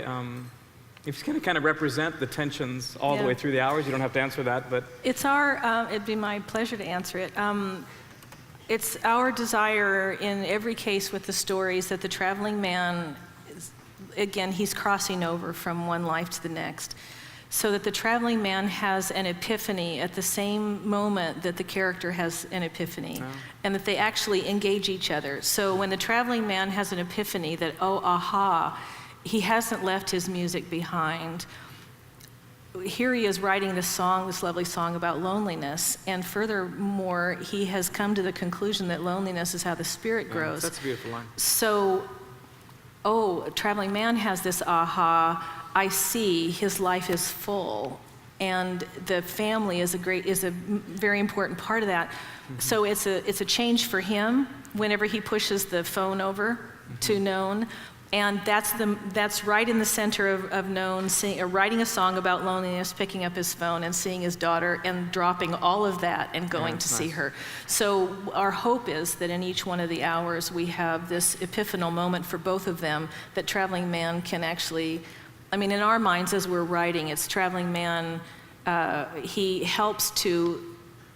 if he's going to kind of represent the tensions all the way through the hours. You don't have to answer that, but. It's it'd be my pleasure to answer it. It's our desire in every case with the stories that the traveling man, again, he's crossing over from one life to the next, so that the traveling man has an epiphany at the same moment that the character has an epiphany, and that they actually engage each other. So when the traveling man has an epiphany that, oh, aha, he hasn't left his music behind. Here he is writing this lovely song about loneliness, and furthermore, he has come to the conclusion that loneliness is how the spirit grows. That's a beautiful line. So, a traveling man has this aha, I see his life is full, and the family is a very important part of that. So it's a change for him whenever he pushes the phone over to Known. And that's right in the center of Known, writing a song about loneliness, picking up his phone and seeing his daughter and dropping all of that and going to see her. So our hope is that in each one of the hours we have this epiphanal moment for both of them that Traveling Man can actually, in our minds as we're writing, it's Traveling Man, he helps to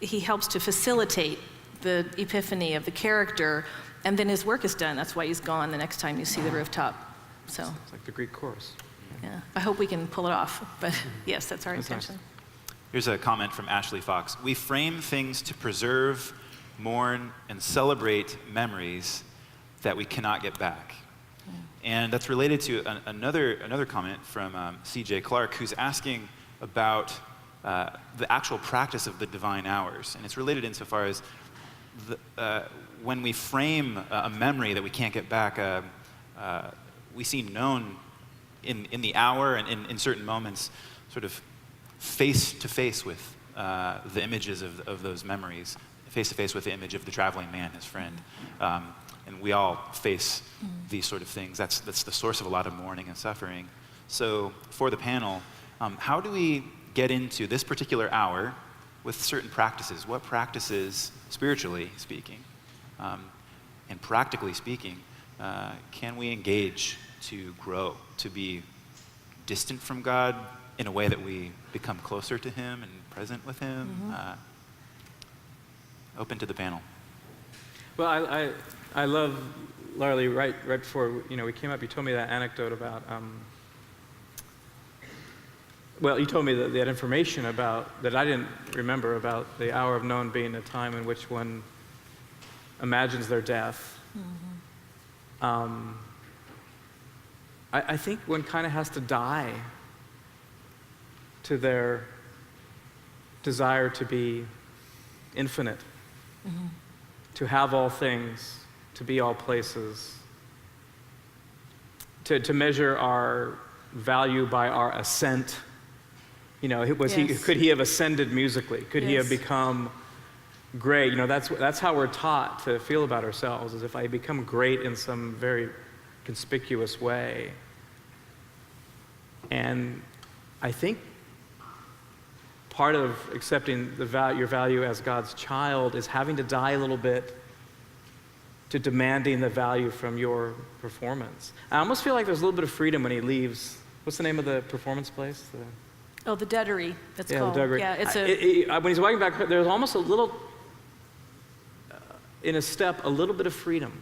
facilitate the epiphany of the character. And then his work is done. That's why he's gone the next time you see the rooftop. So it's like the Greek chorus. Yeah, I hope we can pull it off. But yes, that's our intention. Nice. Here's a comment from Ashley Fox. We frame things to preserve, mourn, and celebrate memories that we cannot get back. And that's related to another comment from C.J. Clark, who's asking about the actual practice of the divine hours. And it's related insofar as when we frame a memory that we can't get back, we see Known in the hour and in certain moments sort of face to face with the images of those memories, face to face with the image of the traveling man, his friend. And we all face these sort of things. That's the source of a lot of mourning and suffering. So for the panel, how do we get into this particular hour with certain practices? What practices, spiritually speaking, and practically speaking, can we engage to grow, to be distant from God in a way that we become closer to Him and present with Him? Open to the panel. Well, I love, Lauralee, right before we came up, you told me that anecdote about, you told me that information that I didn't remember about the hour of Known being a time in which one imagines their death. I think one kind of has to die to their desire to be infinite, to have all things, to be all places, to measure our value by our ascent. Could he have ascended musically? Could he have become great? That's how we're taught to feel about ourselves, is if I become great in some very conspicuous way. And I think part of accepting your value as God's child is having to die a little bit to demanding the value from your performance. I almost feel like there's a little bit of freedom when he leaves. What's the name of the performance place? The Duddery, that's called. The Duddery. Yeah, it's when he's walking back, there's almost a little, in a step, a little bit of freedom.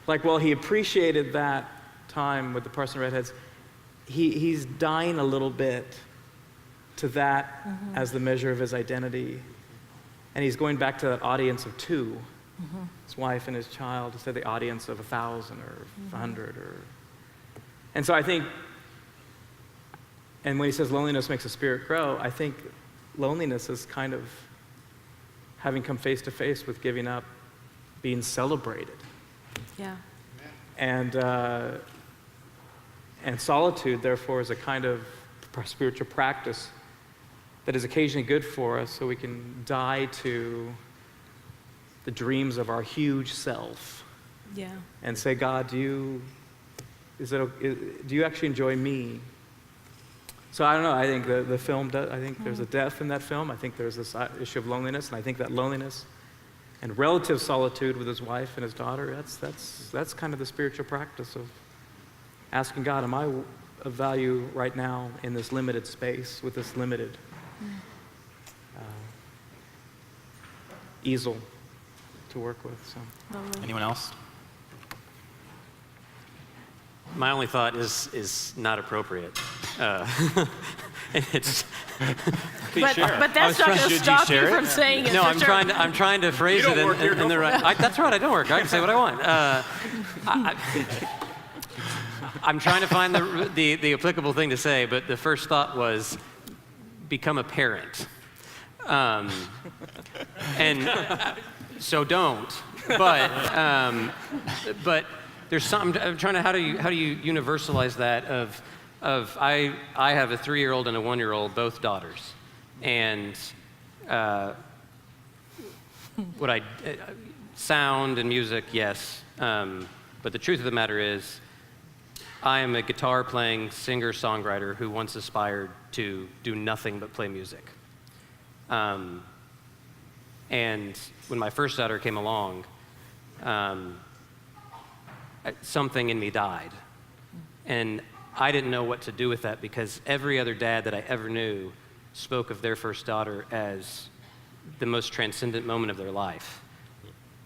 Like, he appreciated that time with the Parson Redheads, he's dying a little bit to that as the measure of his identity. And he's going back to that audience of two, his wife and his child, instead of the audience of 1,000 or 100. And so I think, and when he says loneliness makes the spirit grow, I think loneliness is kind of having come face to face with giving up, being celebrated. Yeah. And solitude, therefore, is a kind of spiritual practice that is occasionally good for us so we can die to the dreams of our huge self. Yeah. And say, God, do you actually enjoy me? So I don't know, I think the film does, I think there's a depth in that film. I think there's this issue of loneliness, and I think that loneliness and relative solitude with his wife and his daughter, that's kind of the spiritual practice of asking God, am I of value right now in this limited space with this limited easel to work with. So. Anyone else? My only thought is not appropriate. It's but that's not going to stop you from saying it. no. For sure. I'm trying to phrase it in the right. That's right. I don't work. I can say what I want. I'm trying to find the applicable thing to say, but the first thought was become a parent. And so don't. But there's something. I'm trying to. How do you universalize that? I have a 3-year-old and a 1-year-old, both daughters, and sound and music, yes. But the truth of the matter is, I am a guitar-playing singer-songwriter who once aspired to do nothing but play music. And when my first daughter came along, something in me died. And I didn't know what to do with that because every other dad that I ever knew spoke of their first daughter as the most transcendent moment of their life.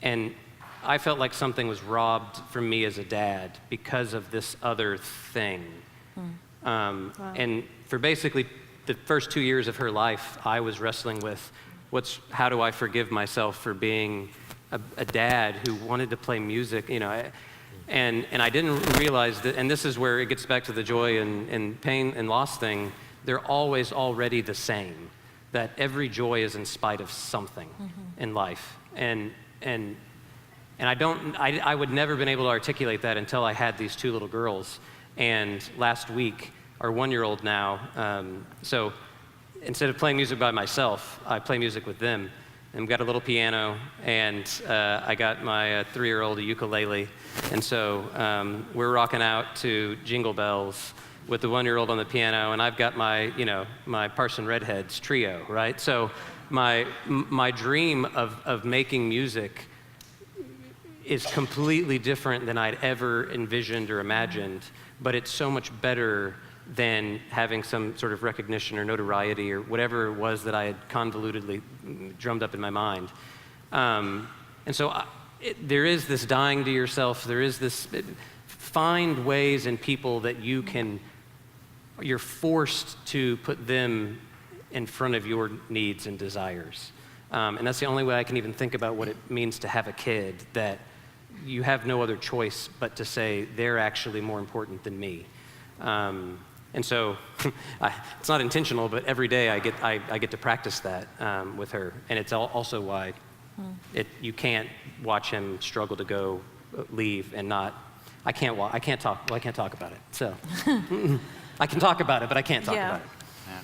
And I felt like something was robbed from me as a dad because of this other thing. Wow. And for basically the first 2 years of her life, I was wrestling with how do I forgive myself for being a dad who wanted to play music, you know. And I didn't realize that, and this is where it gets back to the joy and pain and loss thing, they're always already the same, that every joy is in spite of something in life. And I would never been able to articulate that until I had these 2 little girls. And last week, our 1-year-old now, so instead of playing music by myself, I play music with them. And we've got a little piano, and I got my 3-year-old a ukulele. And so we're rocking out to Jingle Bells with the 1-year-old on the piano, and I've got my Parson Redheads trio, right? So my dream of making music is completely different than I'd ever envisioned or imagined, but it's so much better than having some sort of recognition or notoriety or whatever it was that I had convolutedly drummed up in my mind. And so there is this dying to yourself. There is this, find ways in people that you're forced to put them in front of your needs and desires. And that's the only way I can even think about what it means to have a kid, that you have no other choice but to say, they're actually more important than me. And so it's not intentional, but every day I get to practice that with her. And it's also why you can't watch him struggle to go leave and not. I can't talk about it. So I can talk about it, but I can't talk about it. Yeah.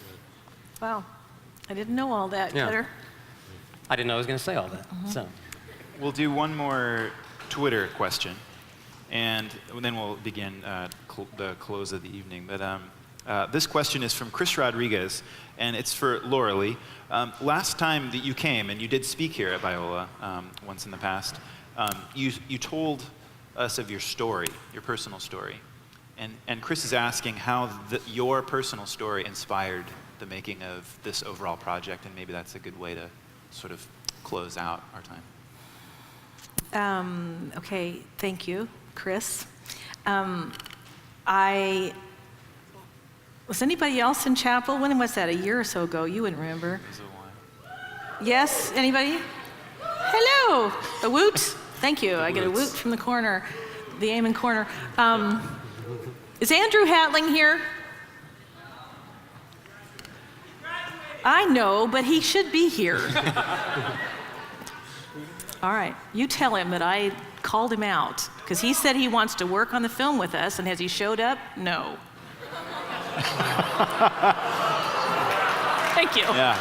Wow, I didn't know all that, Yeah. Kutter. I didn't know I was going to say all that. So We'll do one more Twitter question, and then we'll begin the close of the evening. But this question is from Chris Rodriguez, and it's for Lauralee. Last time that you came, and you did speak here at Biola once in the past, you told us of your story, your personal story. And Chris is asking how your personal story inspired the making of this overall project, and maybe that's a good way to sort of close out our time. Okay, thank you, Chris. Was anybody else in chapel? When was that? A year or so ago? You wouldn't remember. It was a while. Yes, anybody? Hello. A woot? Thank you. I get a woot from the corner, the Amen corner. Is Andrew Hatling here? I know, but he should be here. All right, you tell him that I called him out, because he said he wants to work on the film with us, and has he showed up? No. Thank you. Yeah.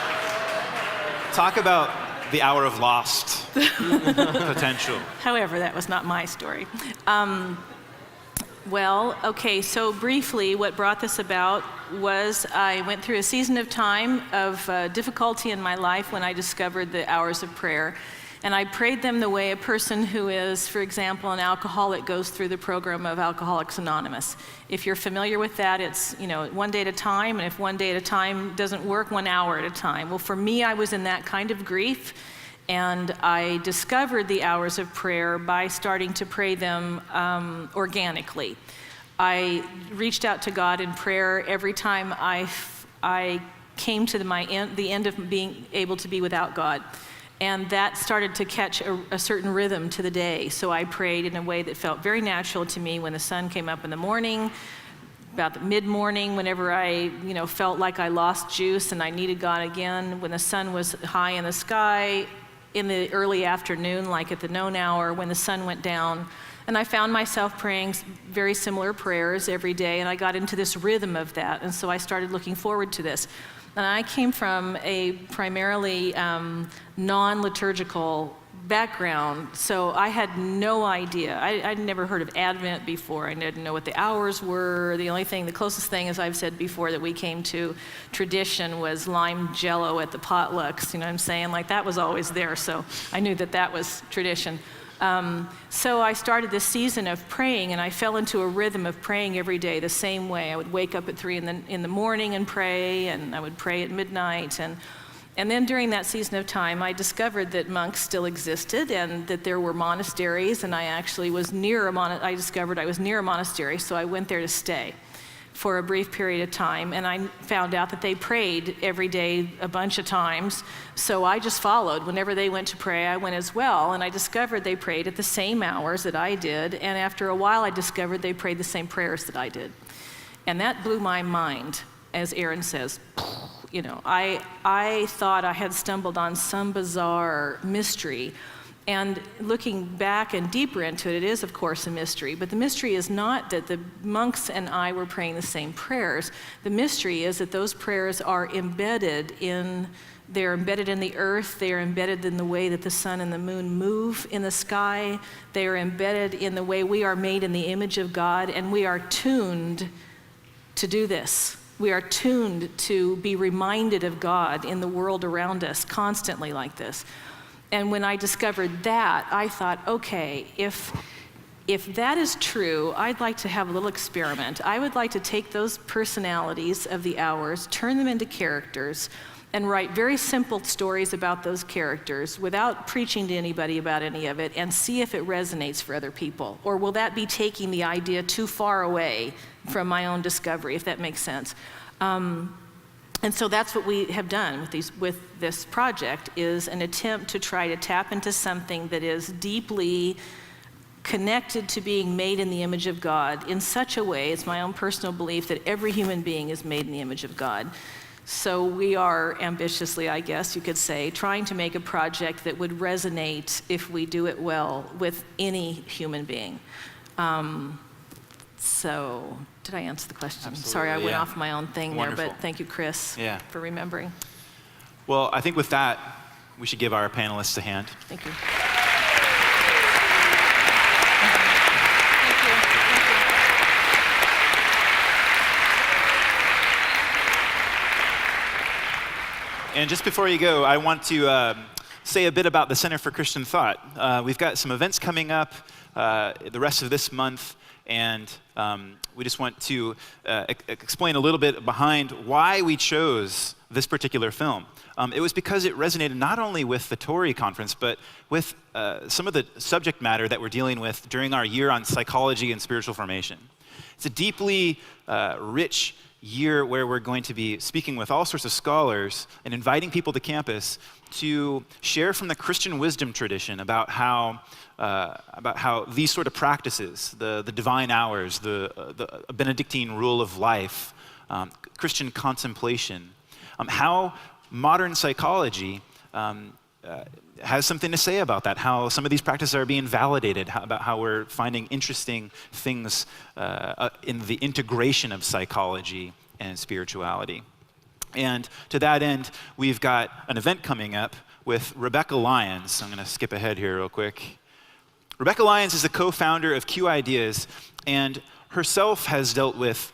Talk about the hour of lost potential. However, that was not my story. Well, okay, so briefly, what brought this about was I went through a season of time of difficulty in my life when I discovered the hours of prayer. And I prayed them the way a person who is, for example, an alcoholic goes through the program of Alcoholics Anonymous. If you're familiar with that, it's, one day at a time, and if one day at a time doesn't work, 1 hour at a time. Well, for me, I was in that kind of grief, and I discovered the hours of prayer by starting to pray them organically. I reached out to God in prayer every time I came to the end of being able to be without God. And that started to catch a certain rhythm to the day. So I prayed in a way that felt very natural to me when the sun came up in the morning, about the mid-morning, whenever I felt like I lost juice and I needed God again, when the sun was high in the sky, in the early afternoon, like at the noon hour, when the sun went down. And I found myself praying very similar prayers every day, and I got into this rhythm of that. And so I started looking forward to this. And I came from a primarily non-liturgical background, so I had no idea. I'd never heard of Advent before. I didn't know what the hours were. The closest thing, as I've said before, that we came to tradition was lime jello at the potlucks. You know what I'm saying? Like, that was always there, so I knew that was tradition. So I started this season of praying, and I fell into a rhythm of praying every day the same way. I would wake up at 3 in the morning and pray, and I would pray at midnight. And then during that season of time, I discovered that monks still existed and that there were monasteries, and I actually was I discovered I was near a monastery, so I went there to stay for a brief period of time, and I found out that they prayed every day a bunch of times, so I just followed. Whenever they went to pray, I went as well, and I discovered they prayed at the same hours that I did, and after a while I discovered they prayed the same prayers that I did. And that blew my mind, as Aaron says. I thought I had stumbled on some bizarre mystery. And looking back and deeper into it, it is, of course, a mystery. But the mystery is not that the monks and I were praying the same prayers. The mystery is that those prayers are embedded in the earth. They are embedded in the way that the sun and the moon move in the sky. They are embedded in the way we are made in the image of God. And we are tuned to do this. We are tuned to be reminded of God in the world around us constantly like this. And when I discovered that, I thought, okay, if that is true, I'd like to have a little experiment. I would like to take those personalities of the hours, turn them into characters, and write very simple stories about those characters without preaching to anybody about any of it, and see if it resonates for other people. Or will that be taking the idea too far away from my own discovery, if that makes sense? And so that's what we have done with this project, is an attempt to try to tap into something that is deeply connected to being made in the image of God in such a way, it's my own personal belief, that every human being is made in the image of God. So we are ambitiously, I guess you could say, trying to make a project that would resonate, if we do it well, with any human being. So, did I answer the question? Absolutely, Sorry, I went off my own thing Wonderful. there, but thank you, Chris, for remembering. Well, I think with that, we should give our panelists a hand. Thank you. And just before you go, I want to say a bit about the Center for Christian Thought. We've got some events coming up the rest of this month, and we just want to explain a little bit behind why we chose this particular film. It was because it resonated not only with the Tory conference, but with some of the subject matter that we're dealing with during our year on psychology and spiritual formation. It's a deeply rich year where we're going to be speaking with all sorts of scholars and inviting people to campus to share from the Christian wisdom tradition about how these sort of practices, the divine hours, the Benedictine rule of life, Christian contemplation, how modern psychology has something to say about that, how some of these practices are being validated, about how we're finding interesting things in the integration of psychology and spirituality. And to that end, we've got an event coming up with Rebecca Lyons. I'm going to skip ahead here real quick. Rebecca Lyons is the co-founder of Q Ideas, and herself has dealt with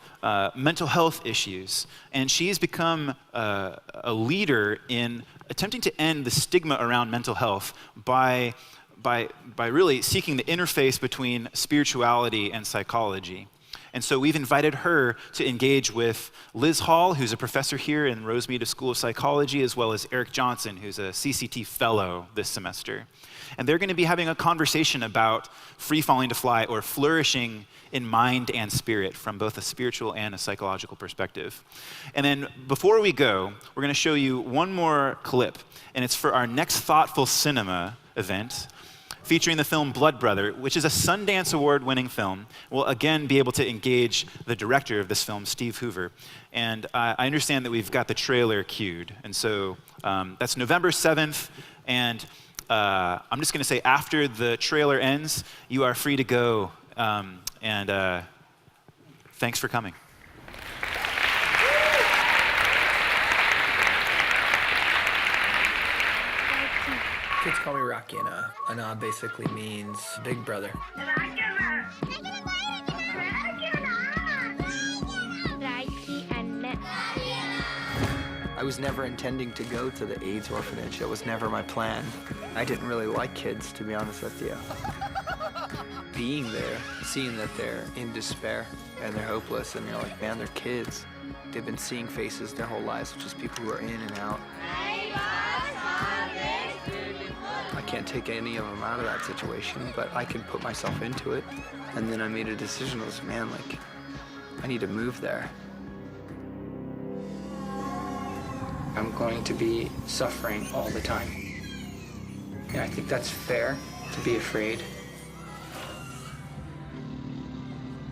mental health issues, and she's become a leader in attempting to end the stigma around mental health by really seeking the interface between spirituality and psychology. And so we've invited her to engage with Liz Hall, who's a professor here in Rosemead School of Psychology, as well as Eric Johnston, who's a CCT fellow this semester. And they're going to be having a conversation about free falling to fly, or flourishing in mind and spirit, from both a spiritual and a psychological perspective. And then before we go, we're going to show you one more clip, and it's for our next Thoughtful Cinema event, featuring the film Blood Brother, which is a Sundance Award-winning film. We'll again be able to engage the director of this film, Steve Hoover. And I understand that we've got the trailer queued. And so that's November 7th. And I'm just going to say, after the trailer ends, you are free to go. Thanks for coming. Kids call me Rocky, and Ana basically means big brother. I was never intending to go to the AIDS orphanage. It was never my plan. I didn't really like kids, to be honest with you. Being there, seeing that they're in despair and they're hopeless, and you're like, man, they're kids. They've been seeing faces their whole lives, which is people who are in and out. I can't take any of them out of that situation, but I can put myself into it. And then I made a decision. I was, man, like, I need to move there. I'm going to be suffering all the time. And I think that's fair, to be afraid.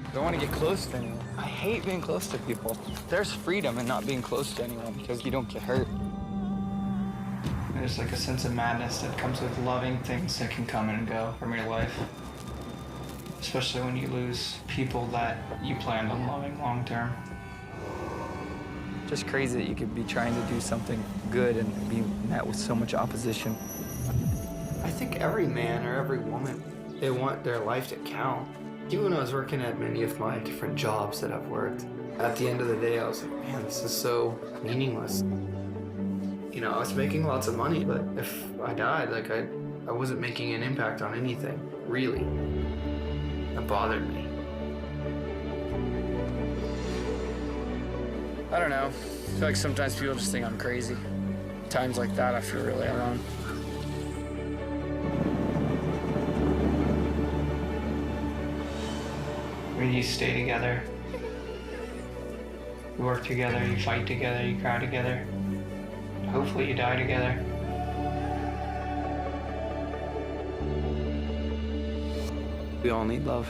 I don't want to get close to anyone. I hate being close to people. There's freedom in not being close to anyone because you don't get hurt. There's like a sense of madness that comes with loving things that can come and go from your life. Especially when you lose people that you planned on loving long term. Just crazy that you could be trying to do something good and be met with so much opposition. I think every man or every woman, they want their life to count. Even when I was working at many of my different jobs that I've worked, at the end of the day, I was like, man, this is so meaningless. You know, I was making lots of money, but if I died, like I wasn't making an impact on anything, really. That bothered me. I don't know. I feel like sometimes people just think I'm crazy. Times like that, I feel really alone. When you stay together, you work together, you fight together, you cry together. Hopefully you die together. We all need love.